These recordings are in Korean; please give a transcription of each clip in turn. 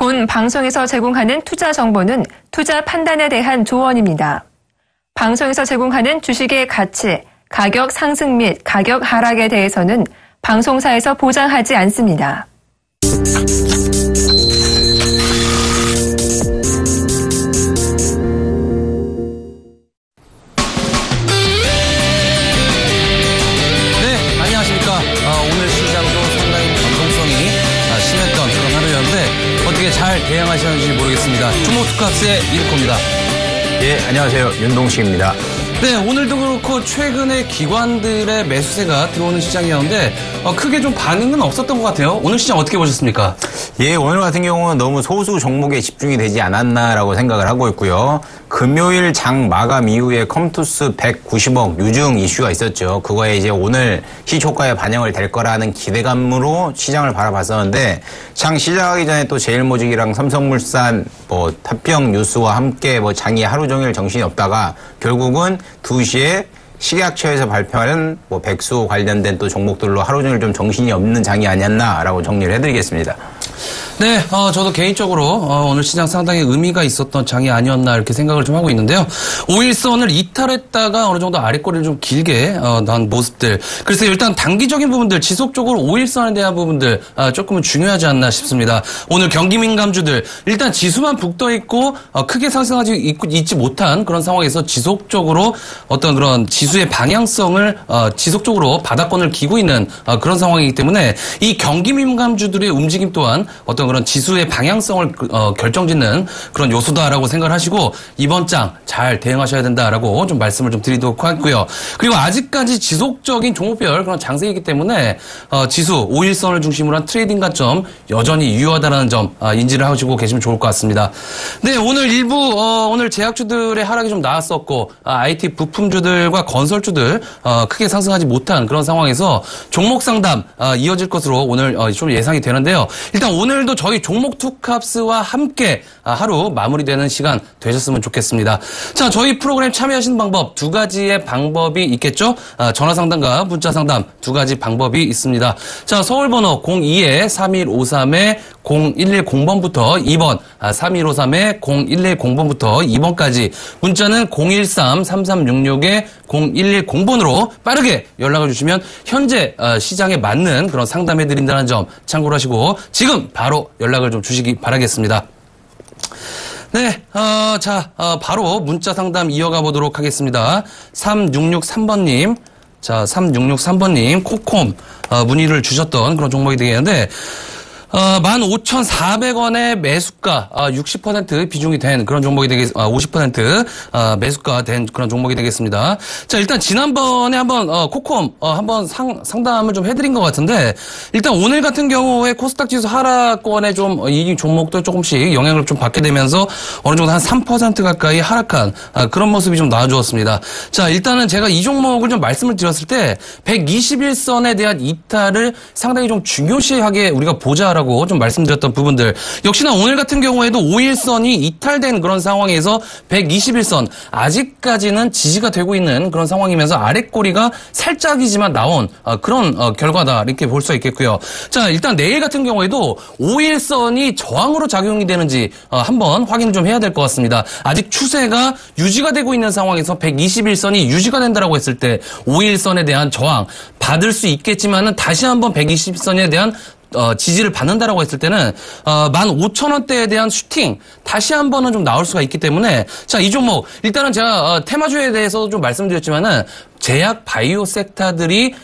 본 방송에서 제공하는 투자 정보는 투자 판단에 대한 조언입니다. 방송에서 제공하는 주식의 가치, 가격 상승 및 가격 하락에 대해서는 방송사에서 보장하지 않습니다. 오늘 시장도 상당히 변동성이 심했던 그런 하루였는데 어떻게 잘 대응하셨는지 모르겠습니다. 종목 투캅스의 이르코입니다. 예, 안녕하세요. 윤동식입니다. 네, 오늘도 그렇고 최근에 기관들의 매수세가 들어오는 시장이었는데 크게 좀 반응은 없었던 것 같아요. 오늘 시장 어떻게 보셨습니까? 예, 오늘 같은 경우는 너무 소수 종목에 집중이 되지 않았나라고 생각을 하고 있고요. 금요일 장 마감 이후에 컴투스 190억 유증 이슈가 있었죠. 그거에 이제 오늘 시초가에 반영을 될 거라는 기대감으로 시장을 바라봤었는데 장 시작하기 전에 또 제일모직이랑 삼성물산 탑병 뉴스와 함께 장이 하루 종일 정신이 없다가 결국은 2시에 식약처에서 발표하는 백수 관련된 또 종목들로 하루 종일 좀 정신이 없는 장이 아니었나라고 정리를 해드리겠습니다. 네, 저도 개인적으로 오늘 시장 상당히 의미가 있었던 장이 아니었나 이렇게 생각을 좀 하고 있는데요. 5일선을 이탈했다가 어느 정도 아랫꼬리를 좀 길게 난 모습들. 그래서 일단 단기적인 부분들, 지속적으로 5일선에 대한 부분들 조금은 중요하지 않나 싶습니다. 오늘 경기 민감주들 일단 지수만 북떠 있고 크게 상승하지 있지 못한 그런 상황에서 지속적으로 어떤 그런 지수의 방향성을 지속적으로 바닥권을 기고 있는 그런 상황이기 때문에 이 경기 민감주들의 움직임 또한 어떤 그런 지수의 방향성을 결정짓는 그런 요소다라고 생각을 하시고 이번 장 잘 대응하셔야 된다라고 좀 말씀을 좀 드리도록 하고요. 그리고 아직까지 지속적인 종목별 그런 장세이기 때문에 지수 5일선을 중심으로 한 트레이딩 관점 여전히 유효하다는 점 인지를 하시고 계시면 좋을 것 같습니다. 네, 오늘 일부 오늘 제약주들의 하락이 좀 나왔었고 IT 부품주들과 건설주들 크게 상승하지 못한 그런 상황에서 종목 상담 이어질 것으로 오늘 좀 예상이 되는데요. 일단 오늘도 저희 종목 투캅스와 함께 하루 마무리되는 시간 되셨으면 좋겠습니다. 자, 저희 프로그램 참여하시는 방법 두 가지의 방법이 있겠죠? 전화 상담과 문자 상담 두 가지 방법이 있습니다. 자, 서울 번호 02-3153-0110번부터 2번, 3153-0110번부터 2번까지 문자는 013-3366-0110번으로 빠르게 연락을 주시면 현재 시장에 맞는 그런 상담해드린다는 점 참고를 하시고 지금 바로 연락을 좀 주시기 바라겠습니다. 네, 바로 문자 상담 이어가 보도록 하겠습니다. 3663번님. 자, 3663번님, 코콤, 문의를 주셨던 그런 종목이 되겠는데, 15,400원의 매수가, 60% 비중이 된 그런 종목이 50% 매수가 된 그런 종목이 되겠습니다. 자, 일단 지난번에 한번, 코콤, 한번 상담을 좀 해드린 것 같은데, 일단 오늘 같은 경우에 코스닥 지수 하락권에 좀, 이 종목도 조금씩 영향을 좀 받게 되면서 어느 정도 한 3% 가까이 하락한, 그런 모습이 좀 나와주었습니다. 자, 일단은 제가 이 종목을 좀 말씀을 드렸을 때, 121선에 대한 이탈을 상당히 좀 중요시하게 우리가 보자라고 좀 말씀드렸던 부분들 역시나 오늘 같은 경우에도 5일선이 이탈된 그런 상황에서 121선 아직까지는 지지가 되고 있는 그런 상황이면서 아랫꼬리가 살짝이지만 나온 그런 결과다 이렇게 볼 수 있겠고요. 자, 일단 내일 같은 경우에도 5일선이 저항으로 작용이 되는지 한번 확인을 좀 해야 될 것 같습니다. 아직 추세가 유지가 되고 있는 상황에서 121선이 유지가 된다라고 했을 때 5일선에 대한 저항 받을 수 있겠지만은 다시 한번 120선에 대한 지지를 받는다라고 했을 때는 15,000원대에 대한 슈팅 다시 한 번은 좀 나올 수가 있기 때문에 자, 이 종목 일단은 제가 테마주에 대해서도 좀 말씀드렸지만은 제약 바이오 섹터들이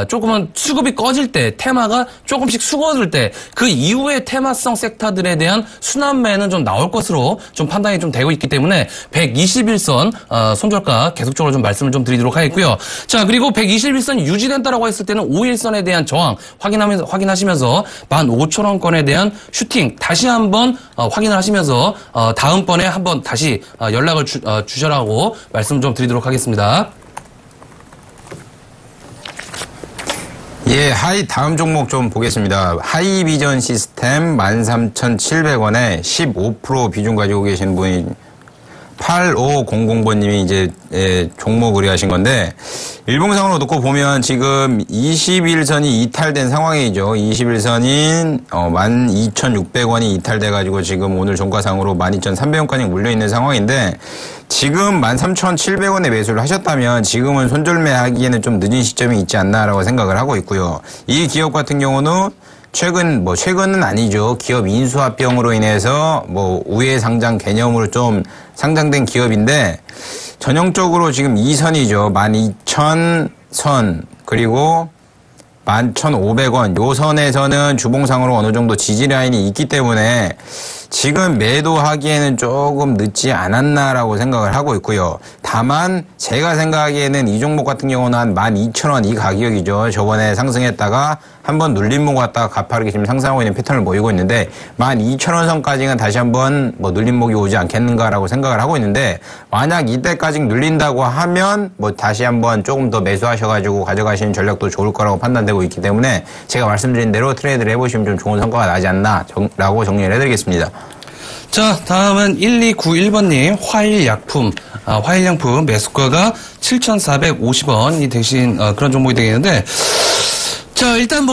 조금은 수급이 꺼질 때 테마가 조금씩 수거될 때 그 이후에 테마성 섹터들에 대한 순환매는 좀 나올 것으로 좀 판단이 좀 되고 있기 때문에 121선 손절가 계속적으로 좀 말씀을 좀 드리도록 하겠고요. 자, 그리고 121선이 유지된다라고 했을 때는 5일선에 대한 저항 확인하시면서 15,000원권에 대한 슈팅 다시 한번 확인을 하시면서 다음번에 한번 다시 연락을 주셔라고 말씀 좀 드리도록 하겠습니다. 예, 다음 종목 좀 보겠습니다. 하이비전 시스템 13,700원에 15% 비중 가지고 계시는 분이 8500번님이 이제 종목 의뢰하신 건데 일봉상으로 놓고 보면 지금 21선이 이탈된 상황이죠. 21선인 12,600원이 이탈돼가지고 지금 오늘 종가상으로 12,300원까지 물려있는 상황인데 지금 13,700원에 매수를 하셨다면 지금은 손절매하기에는 좀 늦은 시점이 있지 않나라고 생각을 하고 있고요. 이 기업 같은 경우는 최근은 아니죠. 기업 인수합병으로 인해서 우회 상장 개념으로 좀 상장된 기업인데 전형적으로 지금 2선이죠. 12,000선 그리고 11,500원 요 선에서는 주봉상으로 어느 정도 지지 라인이 있기 때문에 지금 매도하기에는 조금 늦지 않았나라고 생각을 하고 있고요. 다만 제가 생각하기에는 이 종목 같은 경우는 한 12,000원 이 가격이죠. 저번에 상승했다가 한번 눌림목 왔다가 가파르게 지금 상승하고 있는 패턴을 보이고 있는데 12,000원 선까지는 다시 한번 눌림목이 오지 않겠는가라고 생각을 하고 있는데 만약 이때까지 눌린다고 하면 다시 한번 조금 더 매수하셔가지고 가져가시는 전략도 좋을 거라고 판단되고 있기 때문에 제가 말씀드린 대로 트레이드를 해보시면 좀 좋은 성과가 나지 않나라고 정리를 해드리겠습니다. 자, 다음은 1291번님, 화일약품 매수가가 7,450원이 대신, 그런 종목이 되겠는데, 자, 일단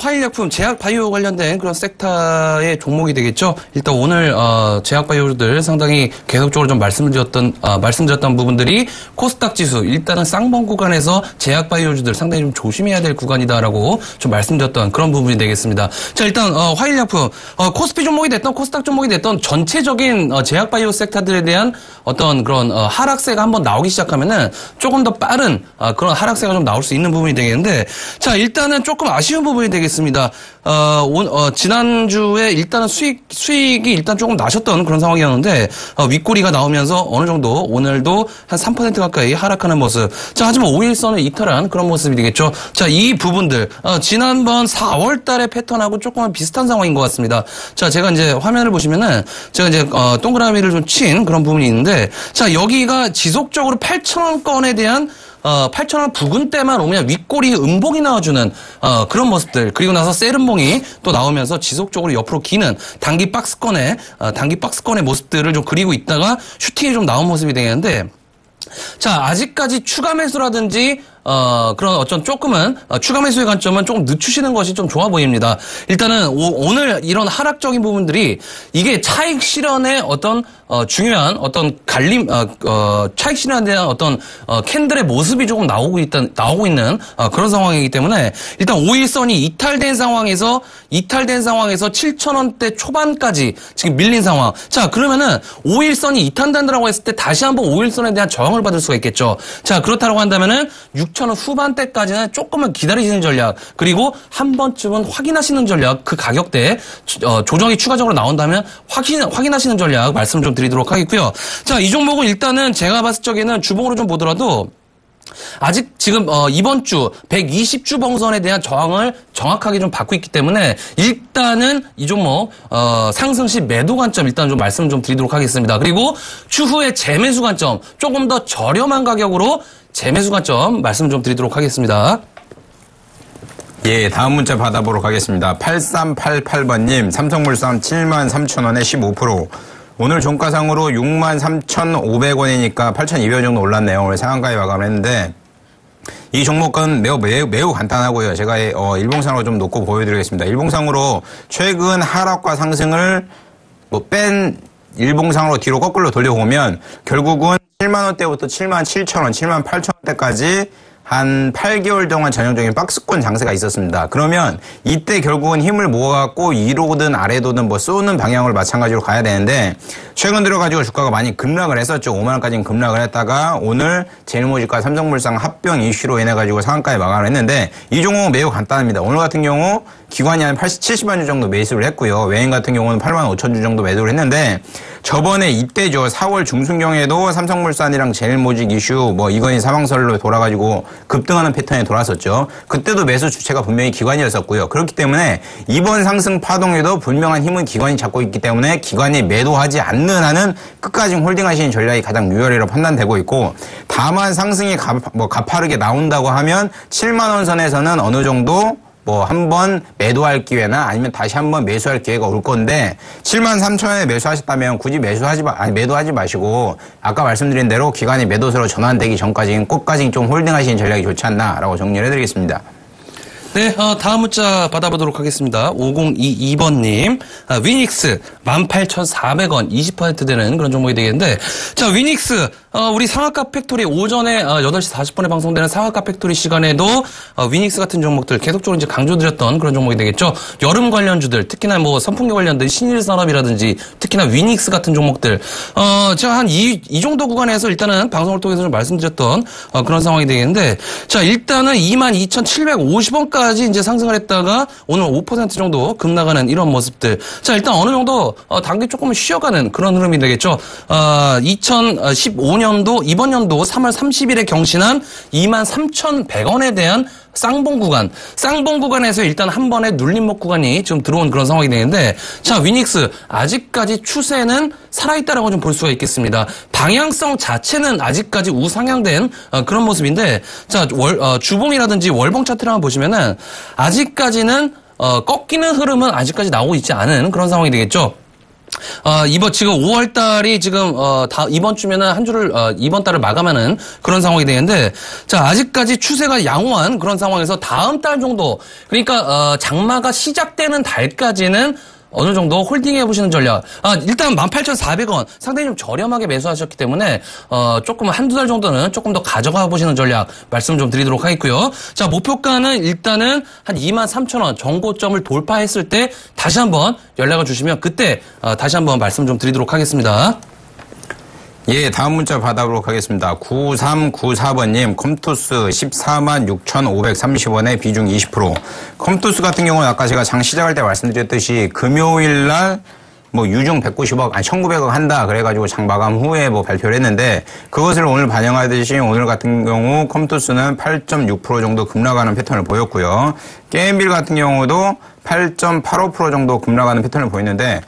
화일약품, 제약바이오 관련된 그런 섹터의 종목이 되겠죠. 일단 오늘, 제약바이오들 상당히 계속적으로 좀 말씀드렸던 부분들이 코스닥 지수, 일단은 쌍봉 구간에서 제약바이오주들 상당히 좀 조심해야 될 구간이다라고 좀 말씀드렸던 그런 부분이 되겠습니다. 자, 일단, 화일약품, 코스피 종목이 됐던, 코스닥 종목이 됐던 전체적인 제약바이오 섹터들에 대한 어떤 그런, 하락세가 한번 나오기 시작하면은 조금 더 빠른, 그런 하락세가 좀 나올 수 있는 부분이 되겠는데, 자, 일단은 조금 아쉬운 부분이 되겠습니다. 지난주에 일단은 수익이 일단 조금 나셨던 그런 상황이었는데, 윗꼬리가 나오면서 어느 정도 오늘도 한 3% 가까이 하락하는 모습. 자, 하지만 5일선을 이탈한 그런 모습이 되겠죠. 자, 이 부분들, 지난번 4월 달의 패턴하고 조금 비슷한 상황인 것 같습니다. 자, 제가 이제 화면을 보시면은, 제가 이제, 동그라미를 좀 친 그런 부분이 있는데, 자, 여기가 지속적으로 8,000원권에 대한 8,000원 부근대만 오면 윗꼬리 음봉이 나와주는 그런 모습들, 그리고 나서 세른봉이 또 나오면서 지속적으로 옆으로 기는 단기 박스권의 모습들을 좀 그리고 있다가 슈팅이 좀 나온 모습이 되겠는데, 자, 아직까지 추가 매수라든지 그런 어떤 조금은 추가 매수의 관점은 조금 늦추시는 것이 좀 좋아 보입니다. 일단은 오늘 이런 하락적인 부분들이 이게 차익 실현의 어떤 중요한 어떤 갈림 차익 실현에 대한 어떤 캔들의 모습이 조금 나오고 있는 그런 상황이기 때문에 일단 5일선이 이탈된 상황에서 7,000원대 초반까지 지금 밀린 상황. 자, 그러면은 5일선이 이탈된다라고 했을 때 다시 한번 5일선에 대한 저항을 받을 수가 있겠죠. 자, 그렇다고 한다면은 6,000원 후반대까지는 조금은 기다리시는 전략, 그리고 한 번쯤은 확인하시는 전략, 그 가격대에 조정이 추가적으로 나온다면 확인하시는 전략 말씀 좀 드리도록 하겠고요. 자, 이 종목은 일단은 제가 봤을 적에는 주봉으로 좀 보더라도 아직 지금 이번 주 120주 봉선에 대한 저항을 정확하게 좀 받고 있기 때문에 일단은 이 종목 상승 시 매도 관점 일단 좀 말씀 좀 드리도록 하겠습니다. 그리고 추후에 재매수 관점 조금 더 저렴한 가격으로 재매수 관점 말씀 좀 드리도록 하겠습니다. 예, 다음 문자 받아보도록 하겠습니다. 8388번님, 삼성물산 73,000원에 15%. 오늘 종가상으로 63,500원이니까 8,200원 정도 올랐네요. 오늘 상한가에 마감을 했는데, 이 종목은 매우 간단하고요. 제가 일봉상으로 좀 놓고 보여드리겠습니다. 일봉상으로 최근 하락과 상승을 뺀 일봉상으로 뒤로 거꾸로 돌려보면 결국은 7만원대부터 77,000원, 78,000원대까지 한 8개월 동안 전형적인 박스권 장세가 있었습니다. 그러면 이때 결국은 힘을 모아갖고 위로든 아래로든 쏘는 방향으로 마찬가지로 가야 되는데 최근 들어가지고 주가가 많이 급락을 했었죠. 5만원까지는 급락을 했다가 오늘 제일모직과 삼성물산 합병 이슈로 인해가지고 상한가에 마감을 했는데 이 종목은 매우 간단합니다. 오늘 같은 경우 기관이 한 70만 주 정도 매수를 했고요. 외인 같은 경우는 8만 5천 주 정도 매도를 했는데 저번에 이때죠. 4월 중순경에도 삼성물산이랑 제일모직 이슈 이건희 사망설로 돌아가지고 급등하는 패턴에 돌았었죠. 그때도 매수 주체가 분명히 기관이었었고요. 그렇기 때문에 이번 상승 파동에도 분명한 힘은 기관이 잡고 있기 때문에 기관이 매도하지 않는 한은 끝까지 홀딩하시는 전략이 가장 유효하리라고 판단되고 있고, 다만 상승이 가파르게 나온다고 하면 7만 원 선에서는 어느 정도 뭐 한번 매도할 기회나 아니면 다시 한번 매수할 기회가 올 건데 73,000원에 매수하셨다면 굳이 매도하지 마시고 아까 말씀드린 대로 기관이 매도세로 전환되기 전까지는 끝까지 좀 홀딩하시는 전략이 좋지 않나라고 정리를 해드리겠습니다. 네, 다음 문자 받아보도록 하겠습니다. 5022번님, 위닉스 18,400원 20% 되는 그런 종목이 되겠는데, 자, 위닉스, 우리 상하가 팩토리 오전에 8시 40분에 방송되는 상하가 팩토리 시간에도 위닉스 같은 종목들 계속적으로 이제 강조드렸던 그런 종목이 되겠죠. 여름 관련주들, 특히나 뭐 선풍기 관련된 신일산업이라든지 특히나 위닉스 같은 종목들, 제가 한 이 정도 구간에서 일단은 방송을 통해서 좀 말씀드렸던 그런 상황이 되겠는데, 자, 일단은 22,750원까지 이제 상승을 했다가 오늘 5% 정도 급나가는 이런 모습들. 자, 일단 어느 정도 단기 조금 쉬어가는 그런 흐름이 되겠죠. 2015년도 이번 연도 3월 30일에 경신한 23,100원에 대한 쌍봉 구간에서 일단 한 번에 눌림목 구간이 좀 들어온 그런 상황이 되는데, 자, 위닉스 아직까지 추세는 살아있다라고 좀 볼 수가 있겠습니다. 방향성 자체는 아직까지 우상향된 그런 모습인데, 자, 주봉이라든지 월봉 차트를 한번 보시면은 아직까지는 꺾이는 흐름은 아직까지 나오고 있지 않은 그런 상황이 되겠죠. 지금 5월 달이 지금, 이번 주면은 한 주를, 이번 달을 마감하는 그런 상황이 되는데, 자, 아직까지 추세가 양호한 그런 상황에서 다음 달 정도, 그러니까, 장마가 시작되는 달까지는 어느 정도 홀딩해 보시는 전략. 일단 18,400원 상당히 좀 저렴하게 매수하셨기 때문에 조금 한두 달 정도는 조금 더 가져가 보시는 전략 말씀 좀 드리도록 하겠고요. 자, 목표가는 일단은 한 23,000원 정고점을 돌파했을 때 다시 한번 연락을 주시면 그때 다시 한번 말씀 좀 드리도록 하겠습니다. 예, 다음 문자 받아보도록 하겠습니다. 9394번님, 컴투스 146,530원에 비중 20%. 컴투스 같은 경우는 아까 제가 장 시작할 때 말씀드렸듯이 금요일 날 뭐 유중 190억, 1,900억 한다 그래가지고 장 마감 후에 뭐 발표를 했는데 그것을 오늘 반영하듯이 오늘 같은 경우 컴투스는 8.6% 정도 급락하는 패턴을 보였고요. 게임빌 같은 경우도 8.85% 정도 급락하는 패턴을 보였는데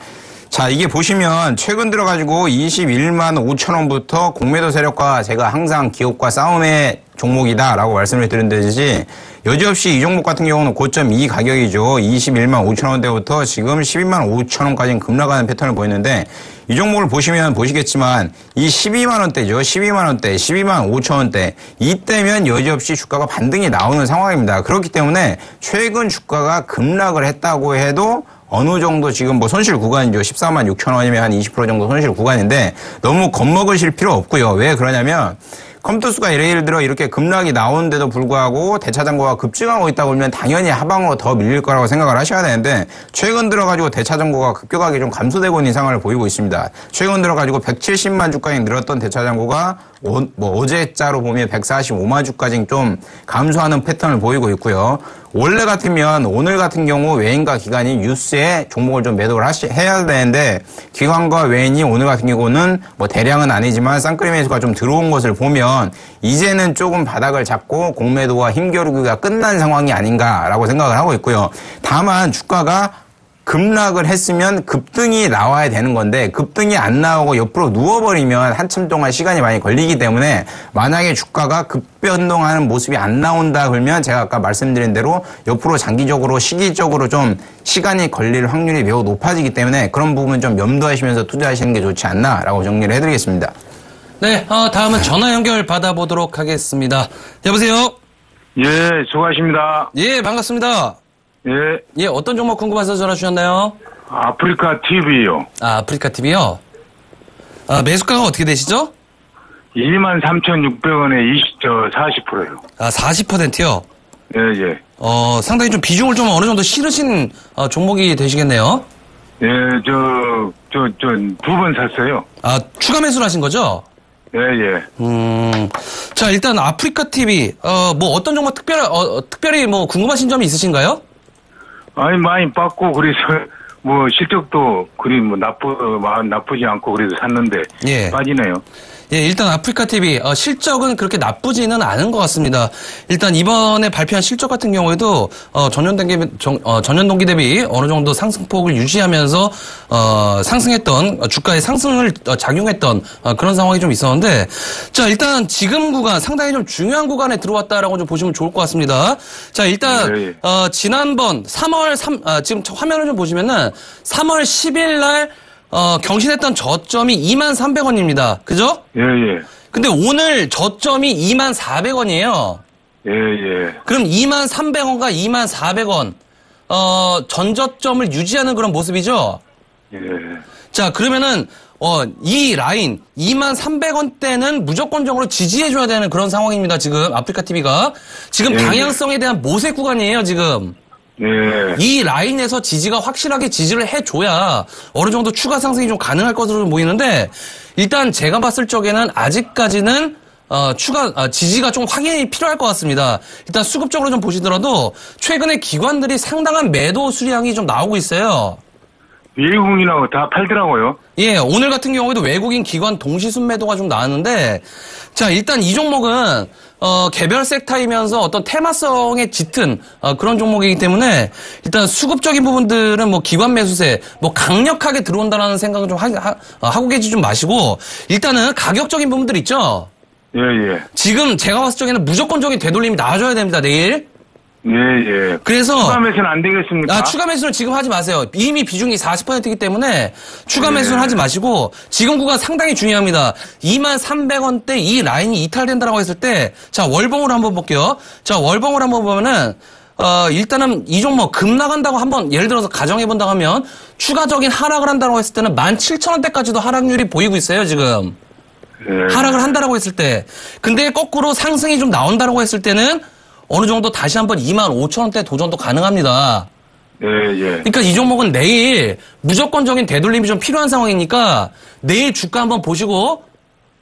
자, 이게 보시면 최근 들어가지고 21만 5천 원부터 공매도 세력과 제가 항상 기업과 싸움의 종목이다라고 말씀을 드렸듯이 여지없이 이 종목 같은 경우는 고점 2 가격이죠. 21만 5천 원대부터 지금 12만 5천 원까지 급락하는 패턴을 보이는데 이 종목을 보시면 보시겠지만 이 12만 원대죠. 12만 원대, 12만 5천 원대 이때면 여지없이 주가가 반등이 나오는 상황입니다. 그렇기 때문에 최근 주가가 급락을 했다고 해도 어느 정도 지금 뭐 손실 구간이죠. 14만 6천 원이면 한 20% 정도 손실 구간인데 너무 겁먹으실 필요 없고요. 왜 그러냐면 컴투스가 예를 들어 이렇게 급락이 나오는데도 불구하고 대차장고가 급증하고 있다고 보면 당연히 하방으로 더 밀릴 거라고 생각을 하셔야 되는데 최근 들어가지고 대차장고가 급격하게 좀 감소되고 있는 상황을 보이고 있습니다. 최근 들어가지고 170만 주가량 늘었던 대차장고가 어제자로 보면 145만 주까지 좀 감소하는 패턴을 보이고 있고요. 원래 같으면 오늘 같은 경우 외인과 기관이 뉴스에 종목을 좀 매도를 해야 되는데 기관과 외인이 오늘 같은 경우는 뭐 대량은 아니지만 쌍끌이 매수가 좀 들어온 것을 보면 이제는 조금 바닥을 잡고 공매도와 힘겨루기가 끝난 상황이 아닌가라고 생각을 하고 있고요. 다만 주가가 급락을 했으면 급등이 나와야 되는 건데 급등이 안 나오고 옆으로 누워버리면 한참 동안 시간이 많이 걸리기 때문에 만약에 주가가 급변동하는 모습이 안 나온다 그러면 제가 아까 말씀드린 대로 옆으로 장기적으로 시기적으로 좀 시간이 걸릴 확률이 매우 높아지기 때문에 그런 부분 좀 염두하시면서 투자하시는 게 좋지 않나라고 정리를 해드리겠습니다. 네, 다음은 전화 연결 받아보도록 하겠습니다. 여보세요? 예, 수고하십니다. 예, 반갑습니다. 예, 어떤 종목 궁금해서 전화 주셨나요? 아프리카 TV요. 아프리카 TV요? 매수가가 어떻게 되시죠? 23,600원에 40%요. 40%요? 예. 상당히 좀 비중을 좀 어느 정도 실으신 종목이 되시겠네요? 예, 두 번 샀어요. 추가 매수를 하신 거죠? 예. 자, 일단 아프리카 TV, 뭐 어떤 종목 특별히 뭐 궁금하신 점이 있으신가요? 아니, 많이 받고, 그래서, 뭐 실적도 그리 뭐 나쁘지 않고 그래도 샀는데 예. 빠지네요. 예, 일단 아프리카 TV 실적은 그렇게 나쁘지는 않은 것 같습니다. 일단 이번에 발표한 실적 같은 경우에도 전년 동기 대비 어느 정도 상승폭을 유지하면서 상승했던 주가의 상승을 작용했던 그런 상황이 좀 있었는데, 자 일단 지금 구간 상당히 좀 중요한 구간에 들어왔다라고 좀 보시면 좋을 것 같습니다. 자 일단 네. 지난번 지금 화면을 좀 보시면은 3월 10일 날 경신했던 저점이 23,300원입니다. 그죠? 예, 예. 근데 오늘 저점이 24,400원이에요. 예, 예. 그럼 23,300원과 24,400원, 전저점을 유지하는 그런 모습이죠? 예. 자, 그러면은, 이 라인, 23,300원대는 무조건적으로 지지해줘야 되는 그런 상황입니다, 지금, 아프리카 TV가. 지금 예. 방향성에 대한 모색 구간이에요, 지금. 예. 이 라인에서 지지가 확실하게 지지를 해줘야 어느 정도 추가 상승이 좀 가능할 것으로 보이는데, 일단 제가 봤을 적에는 아직까지는 지지가 좀 확인이 필요할 것 같습니다. 일단 수급적으로 좀 보시더라도 최근에 기관들이 상당한 매도 수량이 좀 나오고 있어요. 미국인하고 다 팔더라고요. 예, 오늘 같은 경우에도 외국인 기관 동시 순매도가 좀 나왔는데, 자, 일단 이 종목은, 개별 섹터이면서 어떤 테마성에 짙은, 그런 종목이기 때문에, 일단 수급적인 부분들은 뭐 기관 매수세, 뭐 강력하게 들어온다라는 생각은 좀 하고 계시지 좀 마시고, 일단은 가격적인 부분들 있죠? 예, 예. 지금 제가 봤을 적에는 무조건적인 되돌림이 나와줘야 됩니다, 내일. 예, 예. 그래서 추가 매수는 안 되겠습니까? 추가 매수는 지금 하지 마세요. 이미 비중이 40%이기 때문에 추가 매수는 하지 마시고 지금 구간 상당히 중요합니다. 23,300원대 이 라인이 이탈된다라고 했을 때 자, 월봉으로 한번 볼게요. 자, 월봉으로 한번 보면은 일단은 이 종목 급 나간다고 한번 예를 들어서 가정해 본다고 하면 추가적인 하락을 한다고 했을 때는 17,000원대까지도 하락률이 보이고 있어요, 지금. 예. 하락을 한다라고 했을 때. 근데 거꾸로 상승이 좀 나온다라고 했을 때는 어느 정도 다시 한번 25,000원대 도전도 가능합니다. 예, 예. 그러니까 이 종목은 내일 무조건적인 되돌림이 좀 필요한 상황이니까 내일 주가 한번 보시고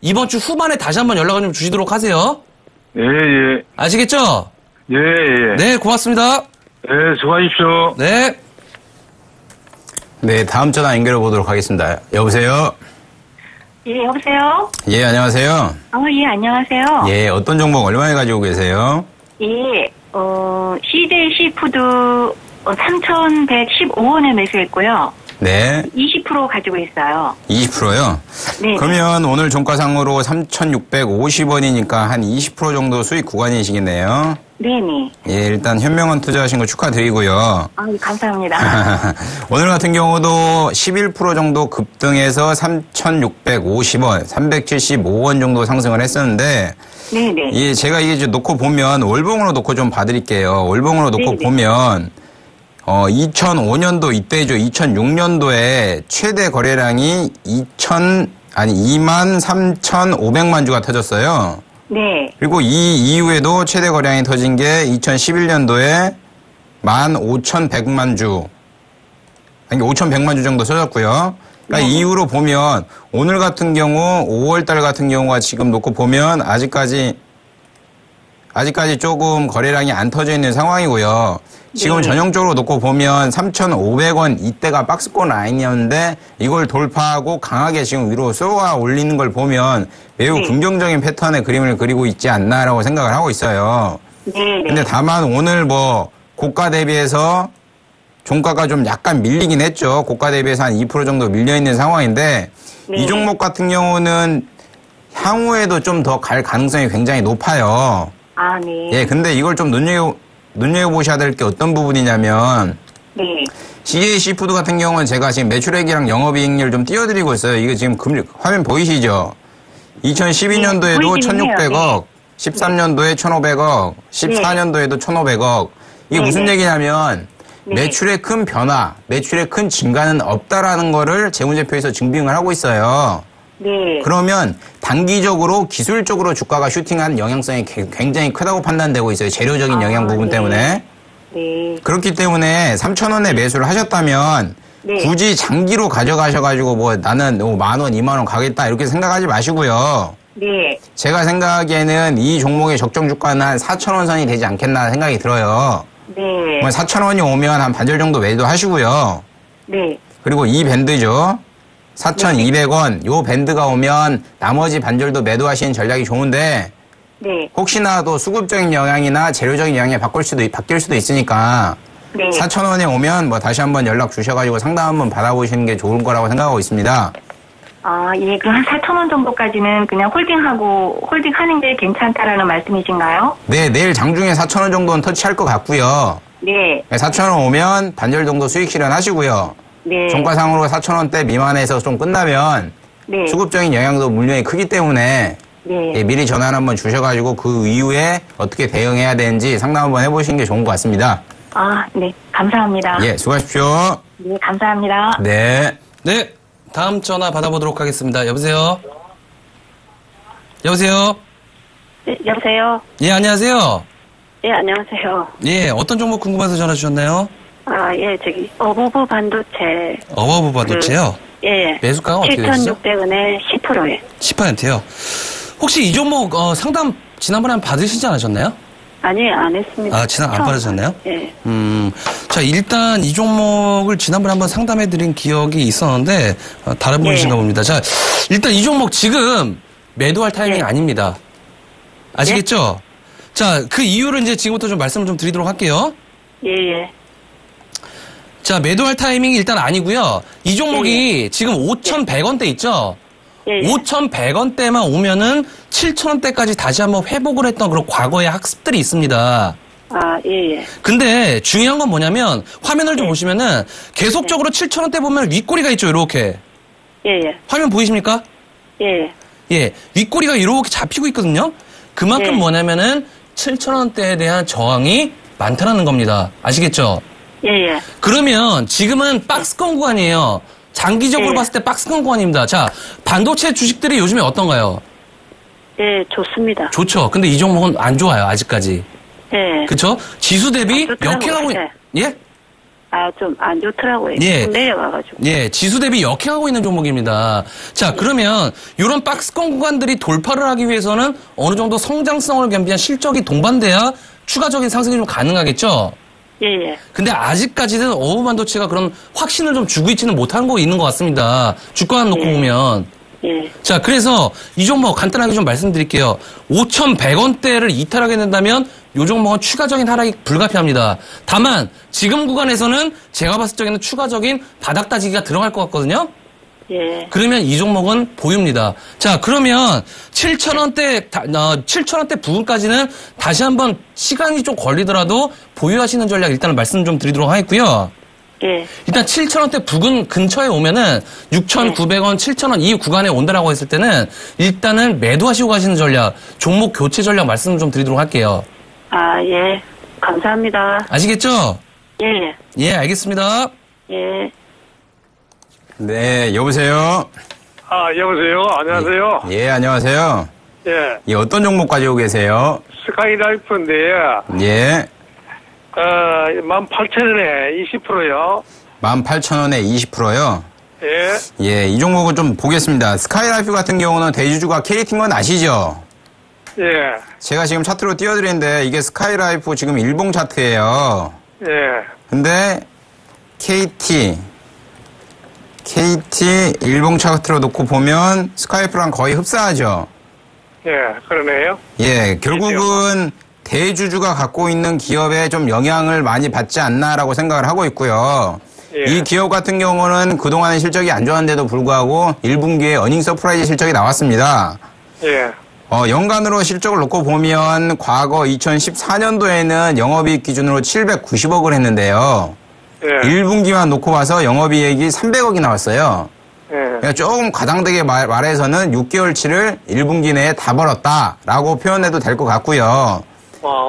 이번 주 후반에 다시 한번 연락을 좀 주시도록 하세요. 예, 예. 아시겠죠? 예, 예. 네, 고맙습니다. 예, 수고하십시오. 네. 네, 다음 전화 연결해 보도록 하겠습니다. 여보세요? 예, 여보세요? 예, 안녕하세요. 예, 안녕하세요. 예, 어떤 종목 얼마에 가지고 계세요? 예, CJ 시푸드 3,115원에 매수했고요. 네, 20% 가지고 있어요. 20%요? 네. 그러면 오늘 종가상으로 3,650원이니까 한 20% 정도 수익 구간이시겠네요. 네네. 예, 일단 현명한 투자하신 거 축하드리고요. 감사합니다. 오늘 같은 경우도 11% 정도 급등해서 3,650원, 375원 정도 상승을 했었는데, 네네. 예, 제가 이게 좀 놓고 보면, 월봉으로 놓고 좀 봐드릴게요. 월봉으로 놓고 네네. 보면, 2005년도 이때죠. 2006년도에 최대 거래량이 23,500만 주가 터졌어요. 네. 그리고 이 이후에도 최대 거래량이 터진 게 2011년도에 15,100만 주. 아니, 5,100만 주 정도 터졌고요. 그러니까 이후로 보면 오늘 같은 경우 5월달 같은 경우가 지금 놓고 보면 아직까지 조금 거래량이 안 터져 있는 상황이고요. 지금 네. 전형적으로 놓고 보면 3,500원 이때가 박스권 라인이었는데 이걸 돌파하고 강하게 지금 위로 쏘아 올리는 걸 보면 매우 네. 긍정적인 패턴의 그림을 그리고 있지 않나라고 생각을 하고 있어요. 네네. 근데 다만 오늘 뭐 고가 대비해서 종가가 좀 약간 밀리긴 했죠. 고가 대비해서 한 2% 정도 밀려있는 상황인데 네. 이 종목 같은 경우는 향후에도 좀 더 갈 가능성이 굉장히 높아요. 네. 예, 근데 이걸 좀 눈여겨보셔야 될 게 어떤 부분이냐면 네. CJ 시푸드 같은 경우는 제가 지금 매출액이랑 영업이익률 좀 띄워드리고 있어요. 이게 지금 화면 보이시죠? 2012년도에도 보이기는 해요. 1,600억, 13년도에 1,500억, 14년도에도 1,500억. 이게 네, 무슨 네. 얘기냐면 네. 매출의 큰 변화, 매출의 큰 증가는 없다라는 거를 재무제표에서 증빙을 하고 있어요. 네. 그러면 단기적으로 기술적으로 주가가 슈팅한 영향성이 굉장히 크다고 판단되고 있어요. 재료적인 영향 부분 네. 때문에. 네. 그렇기 때문에 3,000원에 매수를 하셨다면 네. 굳이 장기로 가져가셔가지고 뭐 나는 10,000원, 20,000원 가겠다 이렇게 생각하지 마시고요. 네. 제가 생각하기에는 이 종목의 적정 주가는 한 4,000원 선이 되지 않겠나 생각이 들어요. 네. 4,000원이 오면 한 반절 정도 매도 하시고요. 네. 그리고 이 밴드죠. 4,200원. 요 밴드가 오면 나머지 반절도 매도하시는 전략이 좋은데 네. 혹시나도 수급적인 영향이나 재료적인 영향이 바뀔 수도 있으니까 네. 4,000원에 오면 뭐 다시 한번 연락 주셔가지고 상담 한번 받아보시는 게 좋을 거라고 생각하고 있습니다. 아, 예. 그 한 4,000원 정도까지는 그냥 홀딩하는 게 괜찮다라는 말씀이신가요? 네, 내일 장중에 4,000원 정도는 터치할 것 같고요. 네. 4,000원 오면 반절 정도 수익 실현하시고요. 네. 종가상으로 4,000원대 미만에서 좀 끝나면 네. 수급적인 영향도 물량이 크기 때문에 네. 예, 미리 전화 한번 주셔가지고 그 이후에 어떻게 대응해야 되는지 상담 한번 해보시는 게 좋은 것 같습니다. 아, 네. 감사합니다. 예, 수고하십시오. 네, 감사합니다. 네. 네. 다음 전화 받아보도록 하겠습니다. 여보세요? 여보세요? 네, 여보세요? 예, 안녕하세요. 예, 안녕하세요. 예, 어떤 종목 궁금해서 전화 주셨나요? 아, 예, 어부부 반도체. 어버브 반도체요? 예. 매수가가 어떻게 되시죠? 7,600원에 10%에. 10%요. 혹시 이 종목 상담 지난번에 한번 받으시지 않으셨나요? 아니, 안 했습니다. 아, 안 받으셨나요? 예. 자, 일단 이 종목을 지난번에 한번 상담해드린 기억이 있었는데, 다른 분이신가 봅니다. 자, 일단 이 종목 지금 매도할 타이밍이 아닙니다. 아시겠죠? 자, 그 이유를 이제 지금부터 좀 말씀을 좀 드리도록 할게요. 예, 예. 자, 매도할 타이밍이 일단 아니고요. 이 종목이 지금 5,100원대 있죠? 예, 예. 5,100원대만 오면은 7,000원대까지 다시 한번 회복을 했던 그런 과거의 학습들이 있습니다. 아, 예, 예. 근데 중요한 건 뭐냐면 화면을 좀 보시면은 계속적으로 7,000원대 보면 윗꼬리가 있죠, 이렇게. 예, 예. 화면 보이십니까? 예. 예, 윗꼬리가 이렇게 잡히고 있거든요. 그만큼 네. 뭐냐면은 7,000원대에 대한 저항이 많다는 겁니다. 아시겠죠? 예, 예. 그러면 지금은 박스권 구간이에요. 장기적으로 네. 봤을 때 박스권 구간입니다. 자, 반도체 주식들이 요즘에 어떤가요? 예, 좋습니다. 좋죠. 근데 이 종목은 안 좋아요, 아직까지. 예. 그쵸? 지수 대비 안 좋더라고요. 역행하고, 예? 아, 좀 안 좋더라고요. 예. 좀 내려가가지고. 예, 지수 대비 역행하고 있는 종목입니다. 자, 그러면 이런 박스권 구간들이 돌파를 하기 위해서는 어느 정도 성장성을 겸비한 실적이 동반돼야 추가적인 상승이 좀 가능하겠죠? 예, 예. 근데 아직까지는 어부 반도체가 그런 확신을 좀 주고 있지는 못한 거 있는 것 같습니다. 주가만 놓고 보면. 예. 자, 그래서 이 종목 간단하게 좀 말씀드릴게요. 5,100원대를 이탈하게 된다면 이 종목은 추가적인 하락이 불가피합니다. 다만 지금 구간에서는 제가 봤을 적에는 추가적인 바닥 따지기가 들어갈 것 같거든요. 예. 그러면 이 종목은 보유입니다. 자, 그러면 7,000원대 부근까지는 다시 한번 시간이 좀 걸리더라도 보유하시는 전략 일단은 말씀 좀 드리도록 하겠고요. 예. 일단 7,000원대 부근 근처에 오면은 6,900원, 7,000원 이 구간에 온다라고 했을 때는 일단은 매도하시고 가시는 전략, 종목 교체 전략 말씀 좀 드리도록 할게요. 아, 예. 감사합니다. 아시겠죠? 예, 예. 예, 알겠습니다. 예. 네, 여보세요? 아, 여보세요? 안녕하세요? 예, 안녕하세요. 예. 예, 어떤 종목 가지고 계세요? 스카이라이프인데, 예, 18,000원에 20%요. 18,000원에 20%요? 예. 예, 이 종목은 좀 보겠습니다. 스카이라이프 같은 경우는 대주주가 KT인 건 아시죠? 예. 제가 지금 차트로 띄워드리는데 이게 스카이라이프 지금 일봉 차트예요. 예. 근데 KT 일봉 차트로 놓고 보면 스카이라이프랑 거의 흡사하죠. 예. 그러네요. 예, 결국은 대주주가 갖고 있는 기업에 좀 영향을 많이 받지 않나라고 생각을 하고 있고요. 예. 이 기업 같은 경우는 그동안의 실적이 안 좋았는데도 불구하고 1분기에 어닝 서프라이즈 실적이 나왔습니다. 예. 연간으로 실적을 놓고 보면 과거 2014년도에는 영업이익 기준으로 790억을 했는데요. 예. 1분기만 놓고 봐서 영업이익이 300억이 나왔어요. 예. 그러니까 조금 과장되게 말해서는 6개월치를 1분기 내에 다 벌었다라고 표현해도 될 것 같고요.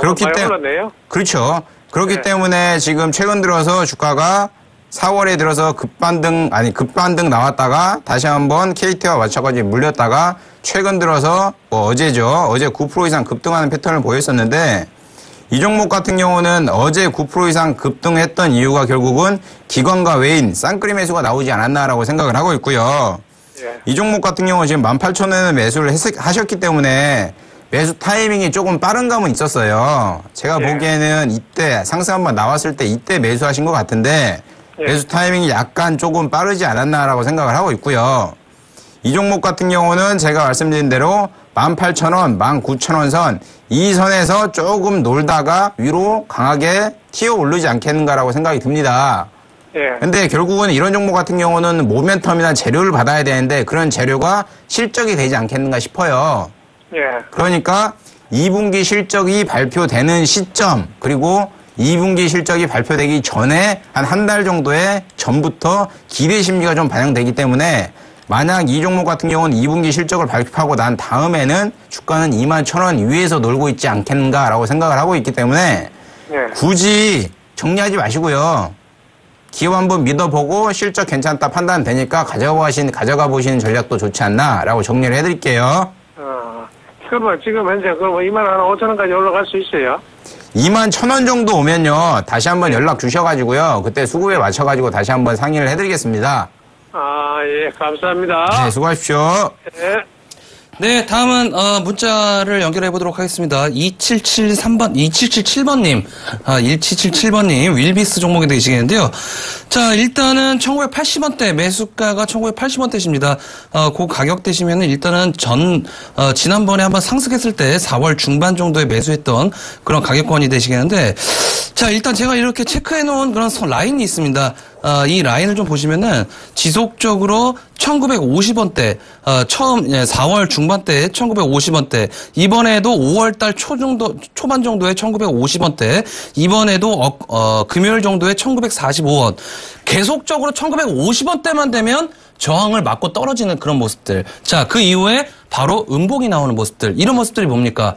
그렇기 때문에 그렇죠. 그렇기 네. 때문에 지금 최근 들어서 주가가 4월에 들어서 급반등 나왔다가 다시 한번 KT와 맞춰가지고 물렸다가 최근 들어서 어제죠. 어제 9% 이상 급등하는 패턴을 보였었는데 이 종목 같은 경우는 어제 9% 이상 급등했던 이유가 결국은 기관과 외인 쌍끌이 매수가 나오지 않았나라고 생각을 하고 있고요. 예. 이 종목 같은 경우 지금 18,000원에 매수를 하셨기 때문에 매수 타이밍이 조금 빠른 감은 있었어요. 제가 예. 보기에는 이때 상승 한번 나왔을 때 이때 매수하신 것 같은데 예. 매수 타이밍이 약간 조금 빠르지 않았나라고 생각을 하고 있고요. 이 종목 같은 경우는 제가 말씀드린 대로 18,000원, 19,000원 선, 이 선에서 조금 놀다가 위로 강하게 튀어 오르지 않겠는가라고 생각이 듭니다. 예. 근데 결국은 이런 종목 같은 경우는 모멘텀이나 재료를 받아야 되는데 그런 재료가 실적이 되지 않겠는가 싶어요. 예. 그러니까 2분기 실적이 발표되는 시점, 그리고 2분기 실적이 발표되기 전에 한 달 정도의 전부터 기대 심리가 좀 반영되기 때문에 만약 이 종목 같은 경우는 2분기 실적을 발표하고 난 다음에는 주가는 21,000원 위에서 놀고 있지 않겠는가라고 생각을 하고 있기 때문에 예. 굳이 정리하지 마시고요. 기업 한번 믿어보고 실적 괜찮다 판단되니까 가져가 보시는 전략도 좋지 않나라고 정리를 해드릴게요. 지금 현재 21,500원까지 올라갈 수 있어요? 21,000원 정도 오면요. 다시 한번 연락 주셔가지고요. 그때 수급에 맞춰가지고 다시 한번 상의를 해드리겠습니다. 예, 감사합니다. 네, 수고하십시오. 예. 네, 다음은 문자를 연결해 보도록 하겠습니다. 2777번님, 1777번님 윌비스 종목이 되시겠는데요. 자, 일단은 1980원대 매수가가 1980원대십니다. 그 가격대시면은 일단은 지난번에 한번 상승했을 때 4월 중반 정도에 매수했던 그런 가격권이 되시겠는데, 자, 일단 제가 이렇게 체크해 놓은 그런 라인이 있습니다. 이 라인을 좀 보시면은 지속적으로 1950원대, 처음 4월 중반 때 1950원대, 이번에도 5월달 초반 정도에 1950원대, 이번에도 금요일 정도에 1945원, 계속적으로 1950원대만 되면 저항을 맞고 떨어지는 그런 모습들. 자, 그 이후에 바로 음봉이 나오는 모습들. 이런 모습들이 뭡니까?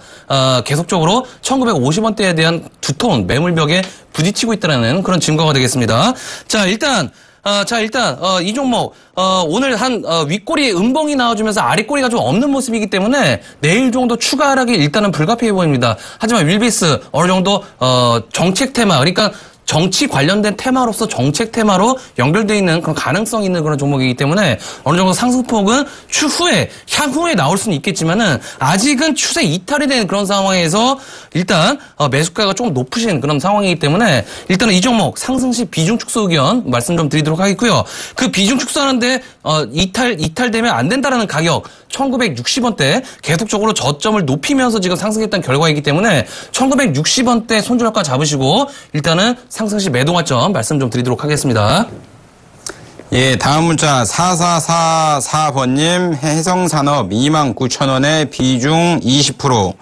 계속적으로 1950원대에 대한 두터운 매물벽에 부딪히고 있다는 그런 증거가 되겠습니다. 자, 일단 이 종목, 오늘 윗꼬리 음봉이 나와주면서 아랫꼬리가 좀 없는 모습이기 때문에 내일 정도 추가 하락이 일단은 불가피해 보입니다. 하지만 윌비스 어느 정도, 정책 테마, 그러니까 정치 관련된 테마로서 정책 테마로 연결되어 있는 그런 가능성이 있는 그런 종목이기 때문에 어느 정도 상승폭은 향후에 나올 수는 있겠지만은 아직은 추세 이탈이 된 그런 상황에서 일단 매수가가 조금 높으신 그런 상황이기 때문에 일단은 이 종목 상승 시 비중 축소 의견 말씀 좀 드리도록 하겠고요. 그 비중 축소하는데 이탈되면 안 된다라는 가격 1960원대 계속적으로 저점을 높이면서 지금 상승했던 결과이기 때문에 1960원대 손절가 잡으시고 일단은 상승시 매도 관점 말씀 좀 드리도록 하겠습니다. 예, 다음 문자 4444번님 해성산업 29,000원에 비중 20%.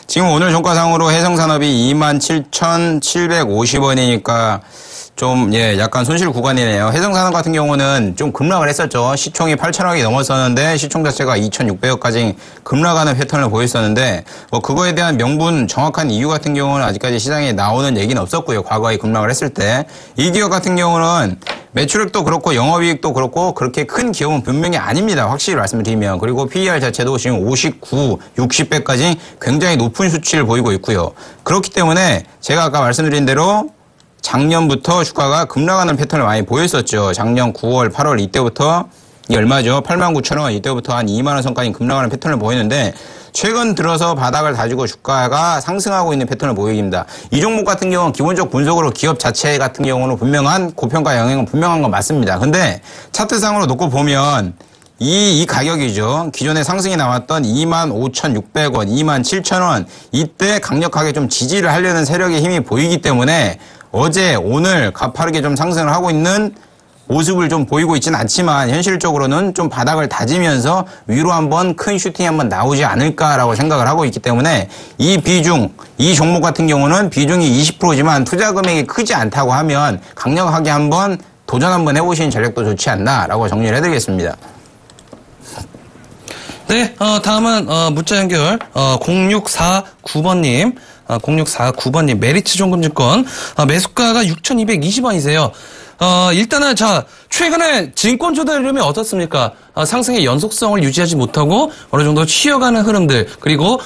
지금 오늘 종가상으로 해성산업이 27,750원이니까 좀, 약간 손실 구간이네요. 해성산업 같은 경우는 좀 급락을 했었죠. 시총이 8,000억이 넘었었는데 시총 자체가 2,600억까지 급락하는 패턴을 보였었는데 그거에 대한 명분 정확한 이유 같은 경우는 아직까지 시장에 나오는 얘기는 없었고요. 과거에 급락을 했을 때. 이 기업 같은 경우는 매출액도 그렇고 영업이익도 그렇고 그렇게 큰 기업은 분명히 아닙니다. 확실히 말씀드리면. 그리고 PER 자체도 지금 59, 60배까지 굉장히 높은 수치를 보이고 있고요. 그렇기 때문에 제가 아까 말씀드린 대로 작년부터 주가가 급락하는 패턴을 많이 보였었죠. 작년 9월, 8월 이때부터 이 얼마죠? 89,000원 이때부터 한 2만 원 선까지 급락하는 패턴을 보였는데 최근 들어서 바닥을 다지고 주가가 상승하고 있는 패턴을 보입니다. 이 종목 같은 경우는 기본적 분석으로 기업 자체 같은 경우는 분명한 고평가 영향은 분명한 건 맞습니다. 근데 차트상으로 놓고 보면 이 가격이죠. 기존에 상승이 나왔던 25,600원, 27,000원 이때 강력하게 좀 지지를 하려는 세력의 힘이 보이기 때문에 어제 오늘 가파르게 좀 상승을 하고 있는 모습을 좀 보이고 있지는 않지만 현실적으로는 좀 바닥을 다지면서 위로 한번 큰 슈팅이 한번 나오지 않을까라고 생각을 하고 있기 때문에 이 종목 같은 경우는 비중이 20%지만 투자 금액이 크지 않다고 하면 강력하게 한번 도전 한번 해보시는 전략도 좋지 않나라고 정리를 해드리겠습니다. 네, 다음은 문자 연결 0649번님. 0649번님 메리츠 종금증권 매수가가 6,220원이세요. 일단은 최근에 증권 조달 흐름이 어떻습니까? 상승의 연속성을 유지하지 못하고 어느 정도 쉬어가는 흐름들 그리고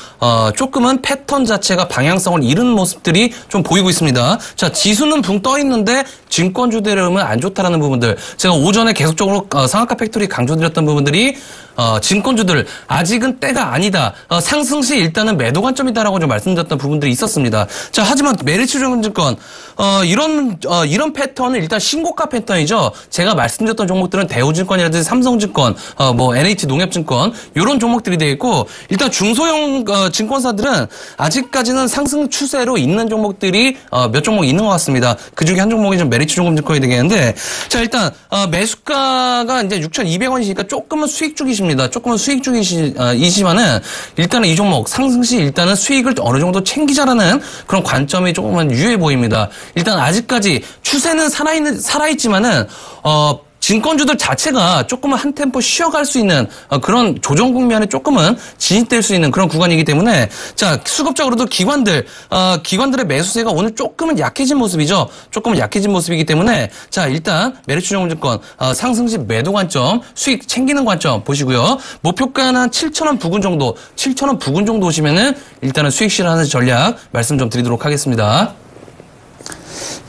조금은 패턴 자체가 방향성을 잃은 모습들이 좀 보이고 있습니다. 자, 지수는 붕 떠 있는데 증권주들의 흐름은 안 좋다라는 부분들 제가 오전에 계속적으로 상한가 팩토리 강조드렸던 부분들이 증권주들 아직은 때가 아니다. 상승 시 일단은 매도 관점이다라고 좀 말씀드렸던 부분들이 있었습니다. 자, 하지만 메리츠증권 이런 패턴은 일단 신고가 패턴이죠. 제가 말씀드렸던 종목들은 대우증권이라든지 삼성증권, 뭐 NH농협증권 이런 종목들이 되어 있고 일단 중소형 증권사들은 아직까지는 상승 추세로 있는 종목들이 몇 종목 있는 것 같습니다. 그 중에 한 종목이 좀 메리츠증권이 되겠는데 자, 일단 매수가가 이제 6,200원이니까 조금은 수익 중이십니다. 조금은 수익 중이시지만은 일단은 이 종목 상승 시 일단은 수익을 어느 정도 챙기자라는 그런 관점이 조금은 유효해 보입니다. 일단 아직까지 추세는 살아있지만은 증권주들 자체가 조금은 한 템포 쉬어갈 수 있는 그런 조정 국면에 조금은 진입될 수 있는 그런 구간이기 때문에 자, 수급적으로도 기관들의 매수세가 오늘 조금은 약해진 모습이죠. 조금은 약해진 모습이기 때문에 자, 일단 메리츠증권 상승시 매도 관점, 수익 챙기는 관점 보시고요. 목표가는 한 7,000원 부근 정도, 7,000원 부근 정도 오시면은 일단은 수익 실현하는 전략 말씀 좀 드리도록 하겠습니다.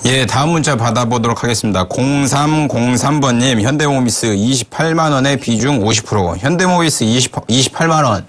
예, 다음 문자 받아보도록 하겠습니다. 0303번님, 현대모비스 28만원에 비중 50%. 현대모비스 28만원.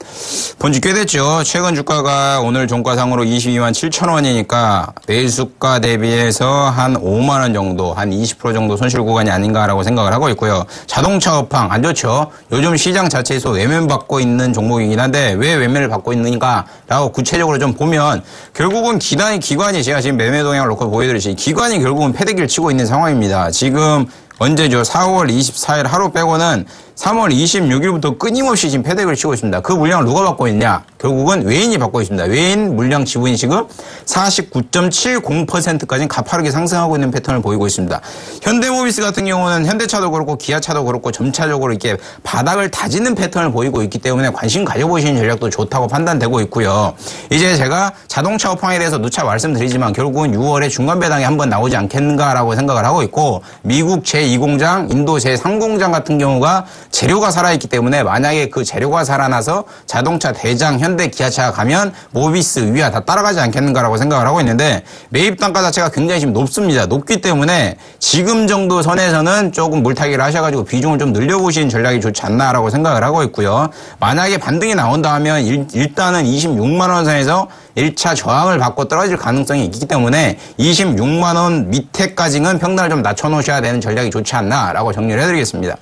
본지 꽤 됐죠. 최근 주가가 오늘 종가상으로 22만 7천원이니까 매수가 대비해서 한 5만원 정도, 한 20% 정도 손실 구간이 아닌가라고 생각을 하고 있고요. 자동차 업황 안 좋죠. 요즘 시장 자체에서 외면받고 있는 종목이긴 한데 왜 외면을 받고 있는가라고 구체적으로 좀 보면 결국은 기관이 제가 지금 매매 동향을 놓고 보여드리지 기관이 결국은 패대기를 치고 있는 상황입니다. 지금 언제죠? 4월 24일 하루 빼고는 3월 26일부터 끊임없이 지금 패대기를 치고 있습니다. 그 물량을 누가 받고 있냐? 결국은 외인이 받고 있습니다. 외인 물량 지분이 지금 49.70%까지 가파르게 상승하고 있는 패턴을 보이고 있습니다. 현대모비스 같은 경우는 현대차도 그렇고 기아차도 그렇고 점차적으로 이렇게 바닥을 다지는 패턴을 보이고 있기 때문에 관심 가져보시는 전략도 좋다고 판단되고 있고요. 이제 제가 자동차 업황에 대해서 누차 말씀드리지만 결국은 6월에 중간 배당이 한번 나오지 않겠는가라고 생각을 하고 있고 미국 제2공장, 인도 제3공장 같은 경우가 재료가 살아있기 때문에 만약에 그 재료가 살아나서 자동차 대장 현대 기아차가 가면 모비스 위아 다 따라가지 않겠는가라고 생각을 하고 있는데 매입 단가 자체가 굉장히 지금 높습니다. 높기 때문에 지금 정도 선에서는 조금 물타기를 하셔가지고 비중을 좀 늘려보시는 전략이 좋지 않나라고 생각을 하고 있고요. 만약에 반등이 나온다 하면 일단은 26만 원 선에서 1차 저항을 받고 떨어질 가능성이 있기 때문에 26만 원 밑에까지는 평단을 좀 낮춰놓으셔야 되는 전략이 좋지 않나라고 정리를 해드리겠습니다.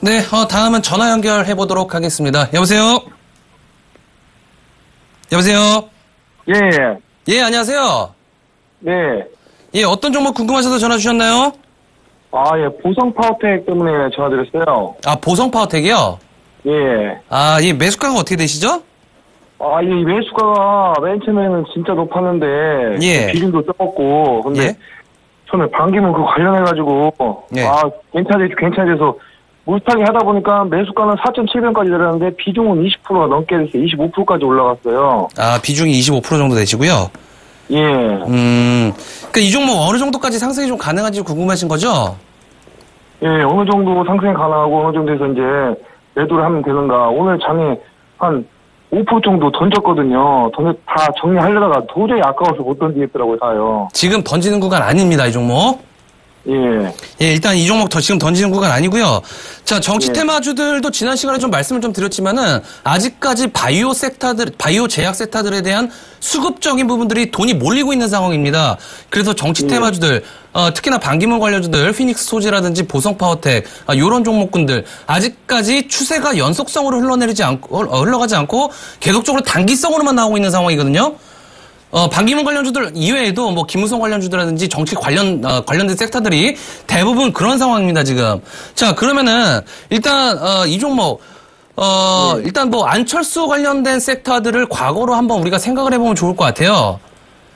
네, 다음은 전화 연결해 보도록 하겠습니다. 여보세요? 여보세요? 예. 예, 안녕하세요. 네. 예, 어떤 종목 궁금하셔서 전화 주셨나요? 아, 예. 보성 파워텍 때문에 전화드렸어요. 아, 보성 파워텍이요? 예. 아, 예, 매수가가 어떻게 되시죠? 아, 이 매수가가 맨 처음에는 진짜 높았는데. 예. 비중도 적었고. 근데 예. 처음에 반기문 그 관련해가지고. 예. 아, 괜찮아져서 물타기 하다 보니까 매수가는 4.7변까지 내렸는데 비중은 20%가 넘게 돼서 25%까지 올라갔어요. 아, 비중이 25% 정도 되시고요? 예. 그러니까 이 종목 어느 정도까지 상승이 좀 가능한지 궁금하신 거죠? 예, 어느 정도 상승이 가능하고 어느 정도에서 이제 매도를 하면 되는가. 오늘 장에 한 5% 정도 던졌거든요. 다 정리하려다가 도저히 아까워서 못 던지겠더라고요, 다요. 지금 던지는 구간 아닙니다, 이 종목. 예. 예, 일단 이 종목 지금 던지는 구간 아니고요. 자, 정치 테마주들도 지난 시간에 좀 말씀을 좀 드렸지만은 아직까지 바이오 제약 섹터들에 대한 수급적인 부분들이 돈이 몰리고 있는 상황입니다. 그래서 정치 테마주들, 특히나 반기문 관련주들, 피닉스 소재라든지 보성 파워텍, 요런 종목군들 아직까지 추세가 연속성으로 흘러가지 않고 계속적으로 단기성으로만 나오고 있는 상황이거든요. 반기문 관련주들 이외에도 뭐 김무성 관련주들이라든지 정치 관련된 섹터들이 대부분 그런 상황입니다, 지금. 자, 그러면은 일단 이 종목 일단 뭐 안철수 관련된 섹터들을 과거로 한번 우리가 생각을 해보면 좋을 것 같아요.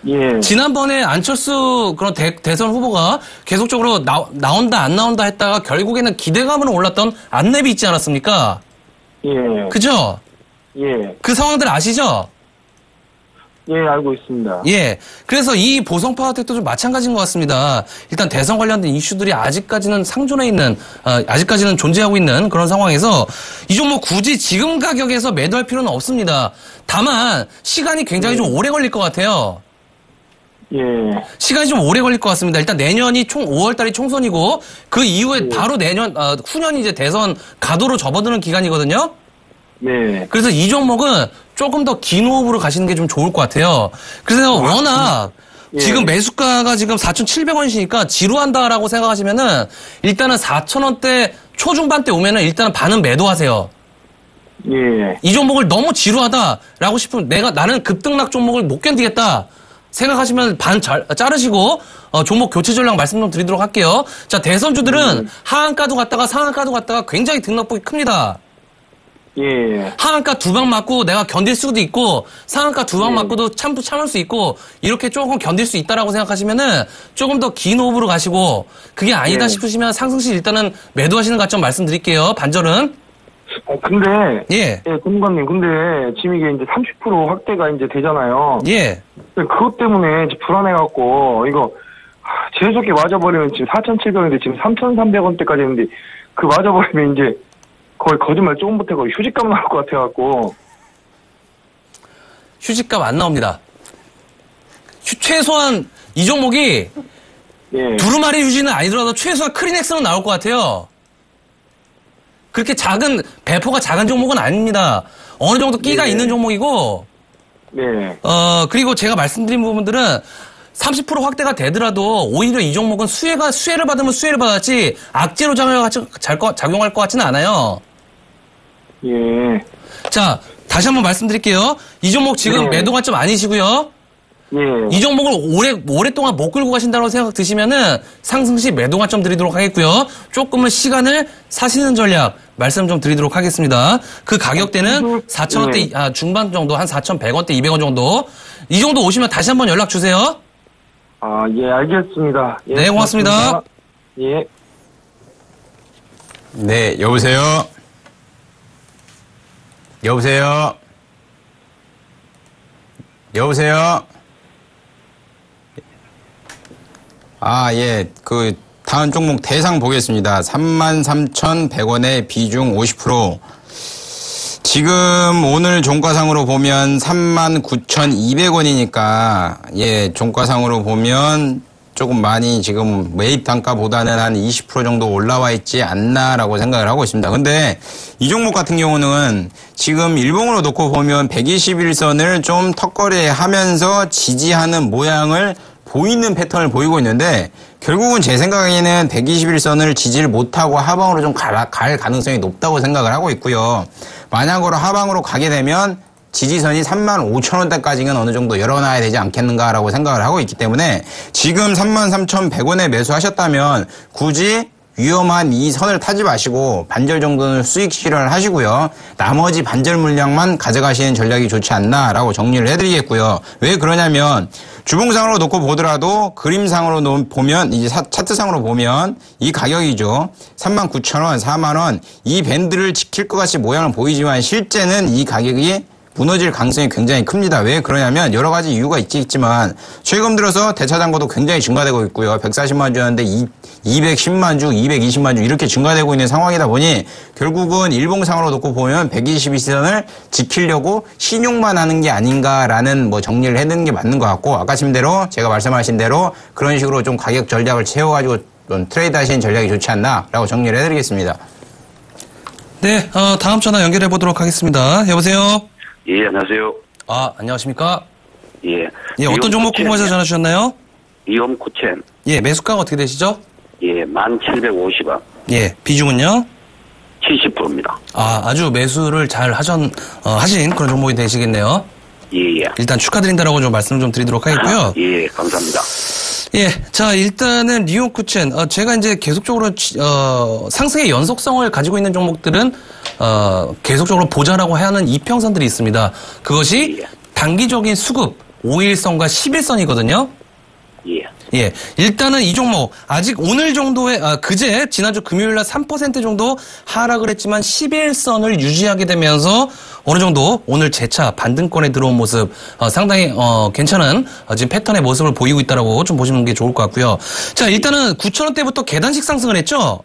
예. 지난번에 안철수 그런 대선 후보가 계속적으로 나온다 안 나온다 했다가 결국에는 기대감으로 올랐던 안랩이 있지 않았습니까? 예. 그죠? 예. 그 상황들 아시죠? 예, 알고 있습니다. 예. 그래서 이 보성 파워텍도 좀 마찬가지인 것 같습니다. 일단 대선 관련된 이슈들이 아직까지는 상존해 있는, 아직까지는 존재하고 있는 그런 상황에서 이 종목 굳이 지금 가격에서 매도할 필요는 없습니다. 다만, 시간이 굉장히 좀 오래 걸릴 것 같아요. 예, 시간이 좀 오래 걸릴 것 같습니다. 일단 내년이 5월달이 총선이고, 그 이후에 바로 후년이 이제 대선 가도로 접어드는 기간이거든요. 네. 그래서 이 종목은 조금 더 긴 호흡으로 가시는 게 좀 좋을 것 같아요. 그래서 워낙 예. 지금 매수가가 지금 4,700원이시니까 지루한다라고 생각하시면은 일단은 4,000원대 초중반대 오면은 일단은 반은 매도하세요. 예, 이 종목을 너무 지루하다라고 싶으면 나는 급등락 종목을 못 견디겠다 생각하시면 반 자르시고 종목 교체 전략 말씀 좀 드리도록 할게요. 자, 대선주들은 하한가도 갔다가 상한가도 갔다가 굉장히 등락폭이 큽니다. 예, 하한가 2방 맞고 내가 견딜 수도 있고 상한가 2방 맞고도 참을 수 있고 이렇게 조금 견딜 수 있다라고 생각하시면은 조금 더 긴 호흡으로 가시고 그게 아니다 예. 싶으시면 상승시 일단은 매도하시는 가점 말씀드릴게요. 반절은. 근데, 예. 예, 고문관님, 근데 지금 이게 이제 30% 확대가 이제 되잖아요. 예. 그것 때문에 이제 불안해갖고, 이거, 재수없게 맞아버리면 지금 4,700원인데 지금 3,300원대까지 했는데, 그 맞아버리면 이제 거의 거짓말 조금 못해 거의 휴직감 나올 것 같아갖고. 휴직값 안 나옵니다. 최소한 이 종목이 예, 두루마리 휴지는 아니더라도 최소한 크리넥스는 나올 것 같아요. 그렇게 배포가 작은 종목은 아닙니다. 어느 정도 끼가 네. 있는 종목이고, 네, 그리고 제가 말씀드린 부분들은 30% 확대가 되더라도 오히려 이 종목은 수혜를 받으면 수혜를 받았지 악재로 작용할 것 같지는 않아요. 예, 자, 다시 한번 말씀드릴게요. 이 종목 지금 네. 매도 관점 아니시고요. 예, 이 종목을 오랫동안 못 끌고 가신다고 생각 드시면은 상승시 매도 관점 드리도록 하겠고요. 조금은 시간을 사시는 전략 말씀 좀 드리도록 하겠습니다. 그 가격대는 4,000원대 중반 정도, 한 4,100원대, 200원 정도. 이 정도 오시면 다시 한번 연락 주세요. 예, 알겠습니다. 예, 네, 고맙습니다. 예. 네, 여보세요? 여보세요? 여보세요? 예, 다음 종목 대상 보겠습니다. 33,100원에 비중 50%. 지금 오늘 종가상으로 보면 39,200원이니까, 예, 종가상으로 보면 조금 많이 지금 매입 단가보다는 한 20% 정도 올라와 있지 않나라고 생각을 하고 있습니다. 근데 이 종목 같은 경우는 지금 일봉으로 놓고 보면 121선을 좀 턱걸이 하면서 지지하는 모양을 보이는 패턴을 보이고 있는데 결국은 제 생각에는 121선을 지지를 못하고 하방으로 좀 갈 가능성이 높다고 생각을 하고 있고요. 만약으로 하방으로 가게 되면 지지선이 35,000원대까지는 어느 정도 열어놔야 되지 않겠는가라고 생각을 하고 있기 때문에 지금 33,100원에 매수하셨다면 굳이 위험한 이 선을 타지 마시고 반절 정도는 수익 실현을 하시고요. 나머지 반절 물량만 가져가시는 전략이 좋지 않나라고 정리를 해드리겠고요. 왜 그러냐면 주봉상으로 놓고 보더라도 그림상으로 보면 이제 차트상으로 보면 이 가격이죠. 39,000원, 4만원 이 밴드를 지킬 것 같이 모양을 보이지만 실제는 이 가격이 무너질 가능성이 굉장히 큽니다. 왜 그러냐면 여러 가지 이유가 있지만 최근 들어서 대차장고도 굉장히 증가되고 있고요. 140만 주였는데 210만 주, 220만 주 이렇게 증가되고 있는 상황이다 보니 결국은 일봉상으로 놓고 보면 122선을 지키려고 신용만 하는 게 아닌가라는 정리를 해드리는 게 맞는 것 같고 아까 대로 제가 말씀하신 대로 그런 식으로 좀 가격 전략을 채워가지고 좀 트레이드 하시는 전략이 좋지 않나라고 정리를 해드리겠습니다. 네, 다음 전화 연결해 보도록 하겠습니다. 여보세요? 예, 안녕하세요. 안녕하십니까? 예. 예, 어떤 종목 궁금해서 전화 주셨나요? 이엄쿠첸. 예, 매수가가 어떻게 되시죠? 예, 1,750원. 예, 비중은요? 70%입니다. 아주 매수를 잘 하신 그런 종목이 되시겠네요. 예, 예. 일단 축하드린다라고 좀 말씀 좀 드리도록 하겠고요. 예, 감사합니다. 예, 자, 일단은 리온쿠첸. 제가 이제 계속적으로, 상승의 연속성을 가지고 있는 종목들은, 계속적으로 보자라고 하는 이평선들이 있습니다. 그것이 예. 단기적인 수급, 5일선과 10일선이거든요. 예. 예, 일단은 이 종목, 아직 오늘 정도의, 지난주 금요일날 3% 정도 하락을 했지만 11선을 유지하게 되면서 어느 정도 오늘 재차 반등권에 들어온 모습 상당히 괜찮은 지금 패턴의 모습을 보이고 있다라고 좀 보시는 게 좋을 것 같고요. 자, 일단은 9,000원대부터 계단식 상승을 했죠.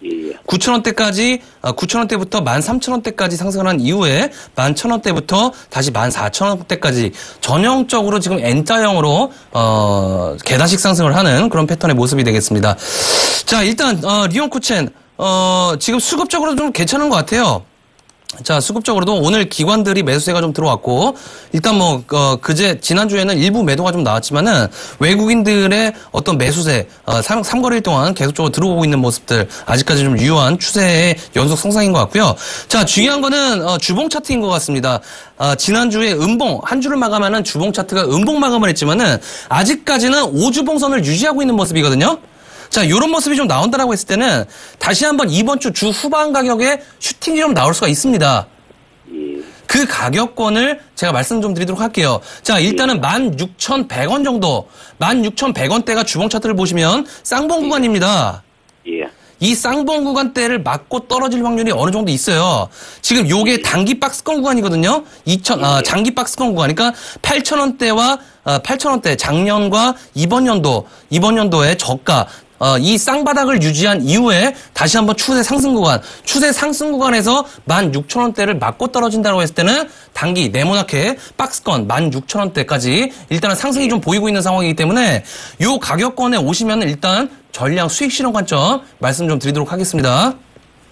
예. 9,000원대까지 9,000원대부터 13,000원대까지 상승을 한 이후에 11,000원대부터 다시 14,000원대까지 전형적으로 지금 N자형으로 계단식 상승을 하는 그런 패턴의 모습이 되겠습니다. 자, 일단 리온코첸 지금 수급적으로 좀 괜찮은 것 같아요. 자, 수급적으로도 오늘 기관들이 매수세가 좀 들어왔고, 일단 지난주에는 일부 매도가 좀 나왔지만은, 외국인들의 어떤 매수세, 3거래일 동안 계속적으로 들어오고 있는 모습들, 아직까지 좀 유효한 추세의 연속 상승인 것 같고요. 자, 중요한 거는, 주봉 차트인 것 같습니다. 지난주에 한 주를 마감하는 주봉 차트가 음봉 마감을 했지만은, 아직까지는 5주봉선을 유지하고 있는 모습이거든요. 자, 요런 모습이 좀 나온다라고 했을 때는 다시 한번 이번 주 후반 가격에 슈팅이 좀 나올 수가 있습니다. 그 가격권을 제가 말씀 좀 드리도록 할게요. 자, 일단은 16,100원 정도, 16,100원대가 주봉 차트를 보시면 쌍봉 구간입니다. 이 쌍봉 구간대를 맞고 떨어질 확률이 어느 정도 있어요. 지금 요게 단기 박스권 구간이거든요. 장기 박스권 구간. 그러니까 8,000원대와 8,000원대 작년과 이번 연도의 저가 이 쌍바닥을 유지한 이후에 다시 한번 추세 상승 구간에서 16,000원대를 맞고 떨어진다고 했을 때는 단기 네모나게 박스권 16,000원대까지 일단은 상승이 좀 보이고 있는 상황이기 때문에 요 가격권에 오시면 일단 전량 수익 실현 관점 말씀 좀 드리도록 하겠습니다.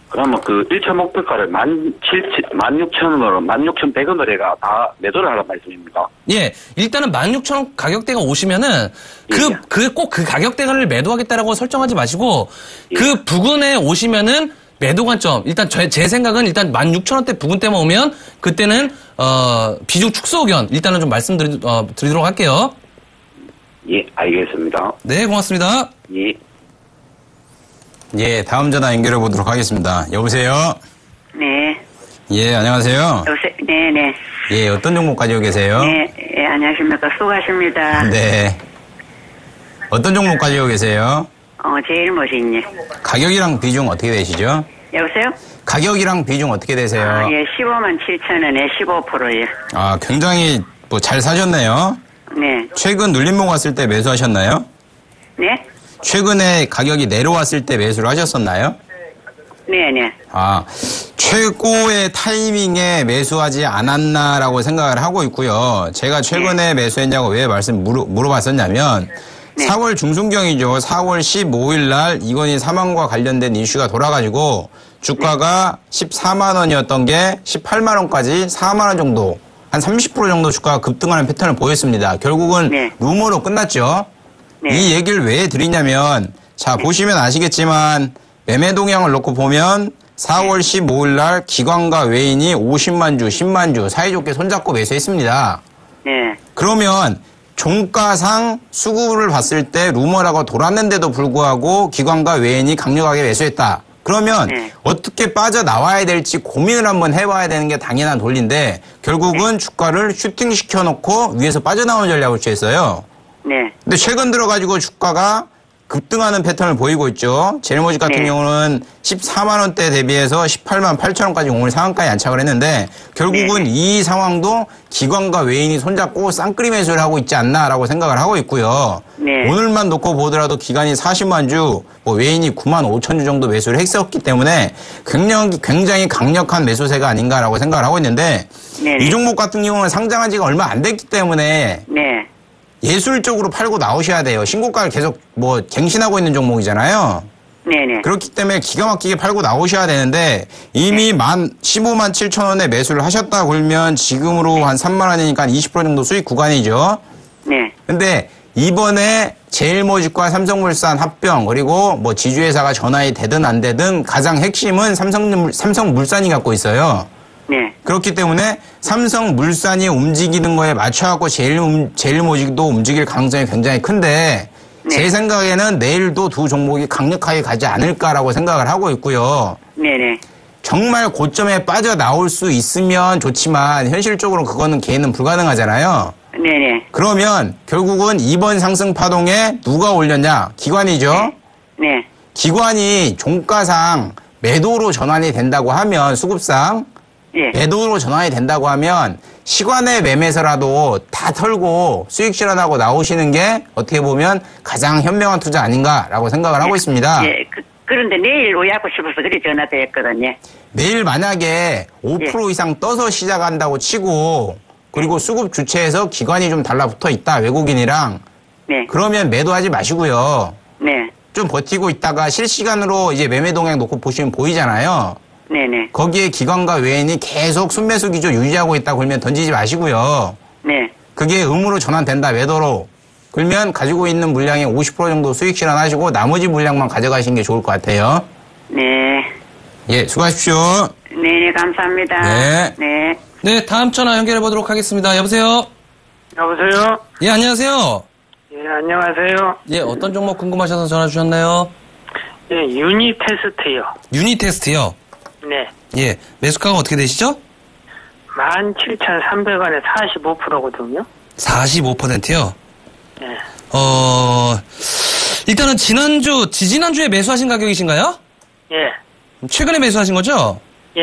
그러면 그 1차 목표가를 16,000원으로 16,100원을 해가 다 매도를 하라는 말씀입니까? 예, 일단은 16,000원 가격대가 오시면은 꼭 그 가격대를 매도하겠다라고 설정하지 마시고 그 부근에 오시면은 매도 관점 일단 제 생각은 일단 16,000원대 부근대만 오면 그때는 비중 축소 의견 일단은 좀 말씀드리도록 할게요. 예, 알겠습니다. 네, 고맙습니다. 예. 예, 다음 전화 연결해 보도록 하겠습니다. 여보세요? 네. 예, 안녕하세요. 네네. 예, 어떤 종목 가지고 계세요? 네, 예, 안녕하십니까. 수고하십니다. 네. 어떤 종목 가지고 계세요? 제일 멋있네. 가격이랑 비중 어떻게 되시죠? 여보세요? 가격이랑 비중 어떻게 되세요? 예, 157,000원에 15%예요. 아, 굉장히 잘 사셨네요. 네. 최근 눌림목 왔을 때 매수하셨나요? 네? 최근에 가격이 내려왔을 때 매수를 하셨었나요? 네네. 아, 최고의 타이밍에 매수하지 않았나라고 생각을 하고 있고요. 제가 최근에 매수했냐고 왜 물어봤었냐면, 네. 4월 중순경이죠. 4월 15일 날 이건희 사망과 관련된 이슈가 돌아가지고 주가가 14만 원이었던 게 18만 원까지 4만 원 정도, 한 30% 정도 주가가 급등하는 패턴을 보였습니다. 결국은 네. 루머로 끝났죠. 네. 이 얘기를 왜 드리냐면, 자, 보시면 아시겠지만 매매 동향을 놓고 보면 4월 15일 날 기관과 외인이 50만 주, 10만 주 사이좋게 손잡고 매수했습니다. 네. 그러면 종가상 수급을 봤을 때 루머라고 돌았는데도 불구하고 기관과 외인이 강력하게 매수했다. 그러면 네. 어떻게 빠져나와야 될지 고민을 한번 해봐야 되는 게 당연한 논리인데 결국은 주가를 슈팅시켜놓고 위에서 빠져나오는 전략을 취했어요. 네. 근데 최근 들어가지고 주가가 급등하는 패턴을 보이고 있죠. 제일모직 같은 네. 경우는 14만 원대 대비해서 18만 8천 원까지 오늘 상한가에 안착을 했는데 결국은 네. 이 상황도 기관과 외인이 손잡고 쌍끌이 매수를 하고 있지 않나라고 생각을 하고 있고요. 네. 오늘만 놓고 보더라도 기관이 40만 주, 외인이 9만 5천 주 정도 매수를 했었기 때문에 굉장히 강력한 매수세가 아닌가라고 생각을 하고 있는데 네. 이 종목 같은 경우는 상장한 지가 얼마 안 됐기 때문에 네. 예술적으로 팔고 나오셔야 돼요. 신고가를 계속 갱신하고 있는 종목이잖아요. 네네. 그렇기 때문에 기가 막히게 팔고 나오셔야 되는데 이미 15만 7천 원에 매수를 하셨다 그러면 지금으로 한 3만 원이니까 20% 정도 수익 구간이죠. 네. 근데 이번에 제일모직과 삼성물산 합병 그리고 지주회사가 전환이 되든 안 되든 가장 핵심은 삼성물산이 갖고 있어요. 네. 그렇기 때문에 삼성물산이 움직이는 거에 맞춰갖고 제일모직도 움직일 가능성이 굉장히 큰데 네. 제 생각에는 내일도 두 종목이 강력하게 가지 않을까라고 생각을 하고 있고요. 네네. 정말 고점에 빠져나올 수 있으면 좋지만 현실적으로 그거는 개인은 불가능하잖아요. 네네. 그러면 결국은 이번 상승 파동에 누가 올렸냐? 기관이죠. 네. 기관이 종가상 매도로 전환이 된다고 하면 수급상 예. 매도로 전환이 된다고 하면 시간의 매매에서라도 다 털고 수익 실현하고 나오시는 게 어떻게 보면 가장 현명한 투자 아닌가라고 생각을 하고 있습니다. 예. 그런데 내일 오야고 싶어서 그리 전화드렸거든요. 내일 만약에 5% 이상 떠서 시작한다고 치고 그리고 수급 주체에서 기관이 좀 달라붙어 있다 외국인이랑 네. 그러면 매도하지 마시고요. 네. 좀 버티고 있다가 실시간으로 이제 매매 동향 놓고 보시면 보이잖아요. 네네. 거기에 기관과 외인이 계속 순매수 기조 유지하고 있다 그러면 던지지 마시고요. 네. 그게 음으로 전환된다 매도로. 그러면 가지고 있는 물량의 50% 정도 수익 실현하시고 나머지 물량만 가져가시는 게 좋을 것 같아요. 네. 예, 수고하십시오. 네, 감사합니다. 네. 네. 네, 다음 전화 연결해 보도록 하겠습니다. 여보세요? 여보세요? 예, 안녕하세요. 예, 안녕하세요. 예, 어떤 종목 궁금하셔서 전화 주셨나요? 예, 유니 테스트요. 유니 테스트요. 네. 예, 매수가가 어떻게 되시죠? 17,300원에 45%거든요. 45%요. 예. 일단은 지지난주에 매수하신 가격이신가요? 예. 최근에 매수하신 거죠? 예.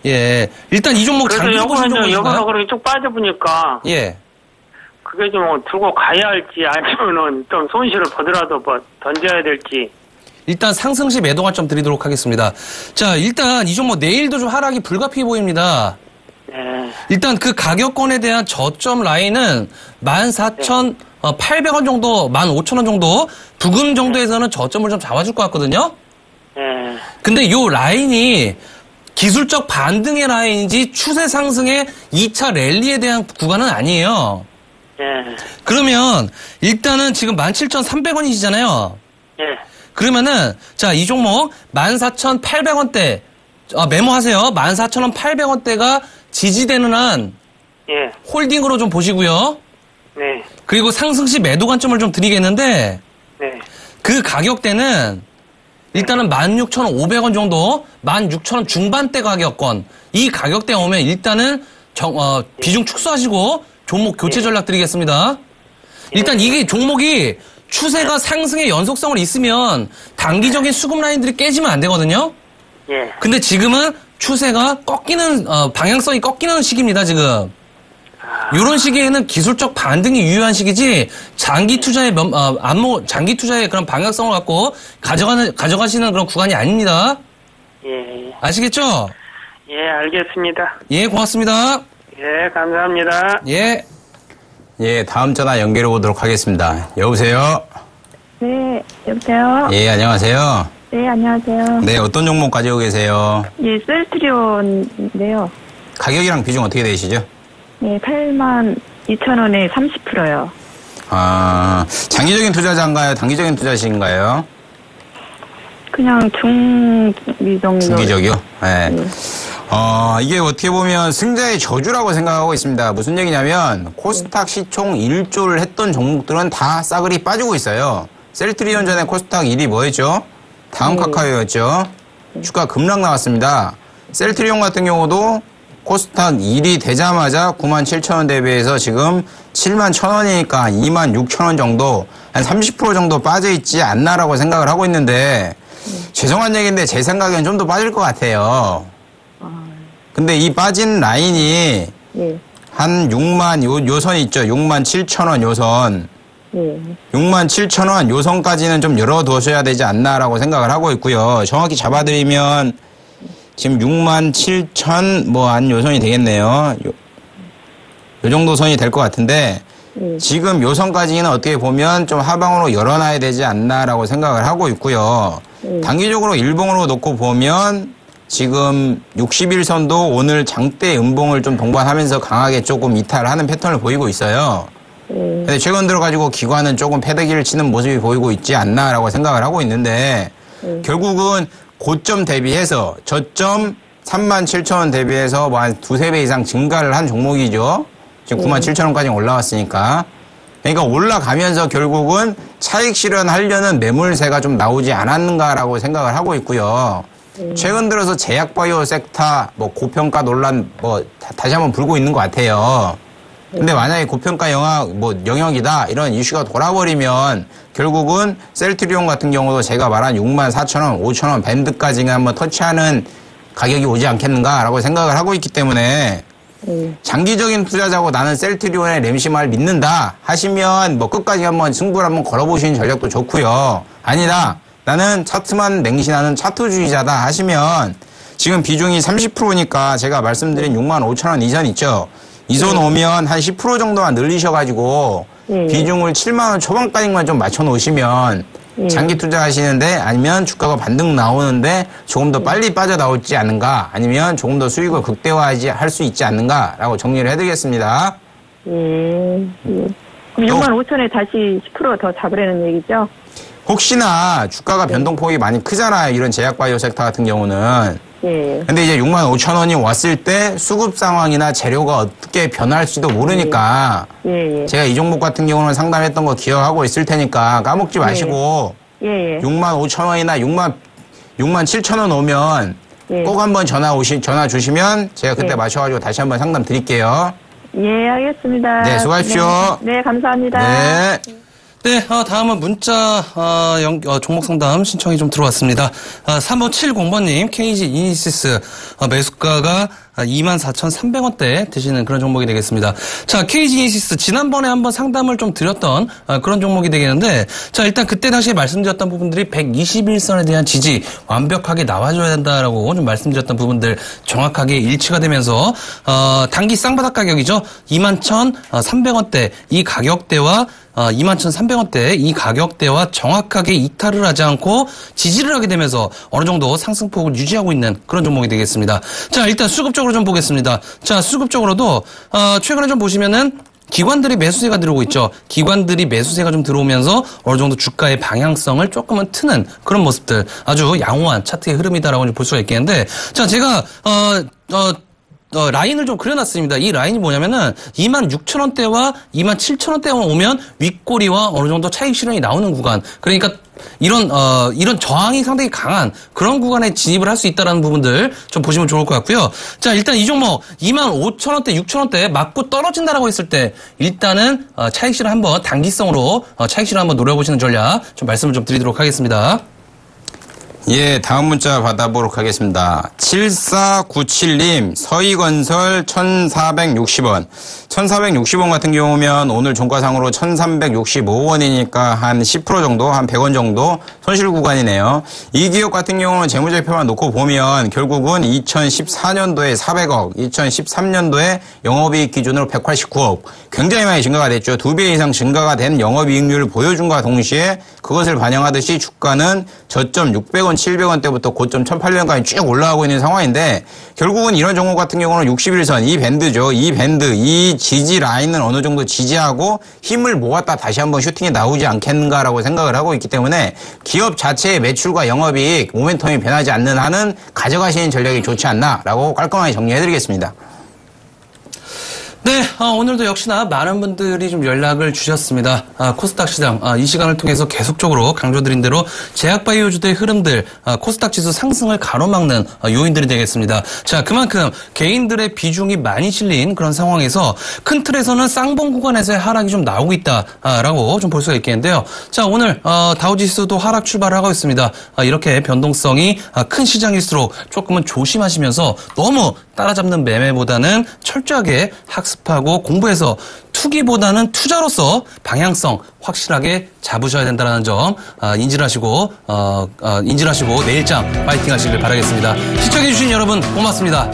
예. 일단 이 종목 그래서 장기로 보신 여기서 종목인가요? 그렇게 쭉 빠져보니까 예. 그게 좀 두고 가야 할지 아니면은 좀 손실을 보더라도 뭐 던져야 될지. 일단 상승 시 매도 관점 드리도록 하겠습니다. 자, 일단 이 종목 내일도 좀 하락이 불가피해 보입니다. 네. 일단 그 가격권에 대한 저점 라인은 14,800원 정도, 15,000원 정도, 부근 정도에서는 저점을 좀 잡아줄 것 같거든요. 예. 근데 요 라인이 기술적 반등의 라인인지 추세 상승의 2차 랠리에 대한 구간은 아니에요. 예. 그러면 일단은 지금 17,300원이시잖아요. 예. 그러면은 자, 이 종목 14,800원대 메모하세요. 14,800원대가 지지되는 한 예. 홀딩으로 좀 보시고요. 네. 그리고 상승 시 매도 관점을 좀 드리겠는데 네. 그 가격대는 일단은 16,500원 정도, 16,000원 중반대 가격권. 이 가격대 오면 일단은 비중 축소하시고 종목 교체 전략 드리겠습니다. 일단 이게 종목이 추세가 상승의 연속성을 있으면 단기적인 수급 라인들이 깨지면 안 되거든요. 예. 근데 지금은 추세가 꺾이는 방향성이 꺾이는 시기입니다. 지금. 이런 시기에는 기술적 반등이 유효한 시기지 장기 투자의 장기 투자의 그런 방향성을 갖고 가져가시는 그런 구간이 아닙니다. 예. 아시겠죠? 예, 알겠습니다. 예, 고맙습니다. 예, 감사합니다. 예. 예, 다음 전화 연결해 보도록 하겠습니다. 여보세요? 네, 여보세요? 예, 안녕하세요. 네, 안녕하세요. 네, 어떤 종목 가지고 계세요? 예, 셀트리온인데요. 가격이랑 비중 어떻게 되시죠? 네, 82,000원에 30%요. 아, 장기적인 투자자인가요? 단기적인 투자신가요? 그냥 중기 정도. 중기적이요? 네. 네. 이게 어떻게 보면 승자의 저주라고 생각하고 있습니다. 무슨 얘기냐면 코스닥 시총 1조를 했던 종목들은 다 싸그리 빠지고 있어요. 셀트리온 전에 코스닥 1위 뭐였죠? 다음 카카오였죠. 주가 급락 나왔습니다. 셀트리온 같은 경우도 코스닥 1위 되자마자 97,000원 대비해서 지금 71,000원이니까 26,000원 정도, 한 30% 정도 빠져있지 않나라고 생각을 하고 있는데, 죄송한 얘기인데 제 생각엔 좀 더 빠질 것 같아요. 근데 이 빠진 라인이 한 6만, 요 선 있죠? 67,000원 요 선. 67,000원 요 선까지는 좀 열어두셔야 되지 않나라고 생각을 하고 있고요. 정확히 잡아드리면 지금 67,000 뭐 한 요 선이 되겠네요. 요 정도 선이 될 것 같은데 지금 요 선까지는 어떻게 보면 좀 하방으로 열어놔야 되지 않나라고 생각을 하고 있고요. 단기적으로 일봉으로 놓고 보면 지금 61선도 오늘 장대 음봉을 좀 동반하면서 강하게 조금 이탈하는 패턴을 보이고 있어요. 근데 최근 들어가지고 기관은 조금 패대기를 치는 모습이 보이고 있지 않나라고 생각을 하고 있는데 결국은 고점 대비해서 저점 37,000원 대비해서 뭐 한 두세 배 이상 증가를 한 종목이죠. 지금 97,000원까지 올라왔으니까. 그러니까 올라가면서 결국은 차익 실현하려는 매물세가 좀 나오지 않았는가라고 생각을 하고 있고요. 최근 들어서 제약바이오 섹터 뭐 고평가 논란 뭐 다시 한번 불고 있는 것 같아요. 근데 만약에 고평가 영역이다 이런 이슈가 돌아버리면 결국은 셀트리온 같은 경우도 제가 말한 64,000원, 5,000원 밴드까지 한번 터치하는 가격이 오지 않겠는가라고 생각을 하고 있기 때문에 장기적인 투자자고 나는 셀트리온의 램시마를 믿는다 하시면 뭐 끝까지 한번 승부를 한번 걸어보시는 전략도 좋고요. 아니다. 나는 차트만 맹신하는 차트주의자다 하시면 지금 비중이 30%니까 제가 말씀드린 65,000원 이선 있죠. 이선 오면 한 10% 정도만 늘리셔가지고 비중을 7만 원 초반까지만 좀 맞춰놓으시면 장기 투자하시는데 아니면 주가가 반등 나오는데 조금 더 빨리 빠져나올지 않는가 아니면 조금 더 수익을 극대화할 수 있지 않는가라고 정리를 해드리겠습니다. 그럼 6만 5천에 다시 10% 더 잡으라는 얘기죠? 혹시나 주가가 변동폭이 많이 크잖아요. 이런 제약바이오 섹터 같은 경우는. 근데 이제 6만 5천 원이 왔을 때 수급 상황이나 재료가 어떻게 변할지도 모르니까 제가 이 종목 같은 경우는 상담했던 거 기억하고 있을 테니까 까먹지 마시고 6만 5천 원이나 6만 7천 원 오면 꼭 한번 전화 주시면 제가 그때 맞춰가지고 다시 한번 상담 드릴게요. 예, 알겠습니다. 네, 수고하십시오. 네, 감사합니다. 네. 네, 다음은 문자 종목 상담 신청이 좀 들어왔습니다. 3570번님 KG 이니시스 매수가가 24,300원대 되시는 그런 종목이 되겠습니다. 자, KG 이니시스 지난번에 한번 상담을 좀 드렸던 그런 종목이 되겠는데, 자, 일단 그때 당시에 말씀드렸던 부분들이 121선에 대한 지지 완벽하게 나와줘야 된다라고 좀 말씀드렸던 부분들 정확하게 일치가 되면서 단기 쌍바닥 가격이죠. 21,300원대 이 가격대와 21,300원대 이 가격대와 정확하게 이탈을 하지 않고 지지를 하게 되면서 어느 정도 상승폭을 유지하고 있는 그런 종목이 되겠습니다. 자, 일단 수급적으로 좀 보겠습니다. 자, 수급적으로도 최근에 좀 보시면은 기관들이 매수세가 들어오고 있죠. 기관들이 매수세가 좀 들어오면서 어느 정도 주가의 방향성을 조금은 트는 그런 모습들 아주 양호한 차트의 흐름이다라고 볼 수가 있겠는데, 자, 제가 라인을 좀 그려놨습니다. 이 라인이 뭐냐면은 26,000원대와 27,000원대 오면 윗꼬리와 어느 정도 차익 실현이 나오는 구간. 그러니까 이런 저항이 상당히 강한 그런 구간에 진입을 할 수 있다라는 부분들 좀 보시면 좋을 것 같고요. 자, 일단 이 종목 25,000원대, 6,000원대 맞고 떨어진다라고 했을 때 일단은 차익 실현 한번 단기성으로 차익 실현 한번 노려보시는 전략 좀 말씀을 좀 드리도록 하겠습니다. 예, 다음 문자 받아보도록 하겠습니다. 7497님, 서희건설 1,460원. 1,460원 같은 경우면 오늘 종가상으로 1,365원이니까 한 10% 정도, 한 100원 정도 손실 구간이네요. 이 기업 같은 경우는 재무제표만 놓고 보면 결국은 2014년도에 400억, 2013년도에 영업이익 기준으로 189억. 굉장히 많이 증가가 됐죠. 2배 이상 증가가 된 영업이익률을 보여준과 동시에 그것을 반영하듯이 주가는 저점 600원, 700원대부터 고점 1,800원까지 쭉 올라가고 있는 상황인데 결국은 이런 종목 같은 경우는 61선, 이 밴드죠. 이 밴드, 이 지지 라인은 어느 정도 지지하고 힘을 모았다 다시 한번 슈팅이 나오지 않겠는가라고 생각을 하고 있기 때문에 기업 자체의 매출과 영업이익, 모멘텀이 변하지 않는 한은 가져가시는 전략이 좋지 않나라고 깔끔하게 정리해드리겠습니다. 네, 오늘도 역시나 많은 분들이 좀 연락을 주셨습니다. 코스닥 시장, 이 시간을 통해서 계속적으로 강조드린 대로 제약바이오주들의 흐름들, 코스닥 지수 상승을 가로막는 요인들이 되겠습니다. 자, 그만큼 개인들의 비중이 많이 실린 그런 상황에서 큰 틀에서는 쌍봉 구간에서의 하락이 좀 나오고 있다라고 좀 볼 수가 있겠는데요. 자, 오늘 다우지수도 하락 출발을 하고 있습니다. 이렇게 변동성이 큰 시장일수록 조금은 조심하시면서 너무 따라잡는 매매보다는 철저하게 학습하고 공부해서 투기보다는 투자로서 방향성 확실하게 잡으셔야 된다는 점 인지를 하시고 내일장 파이팅 하시길 바라겠습니다. 시청해주신 여러분 고맙습니다.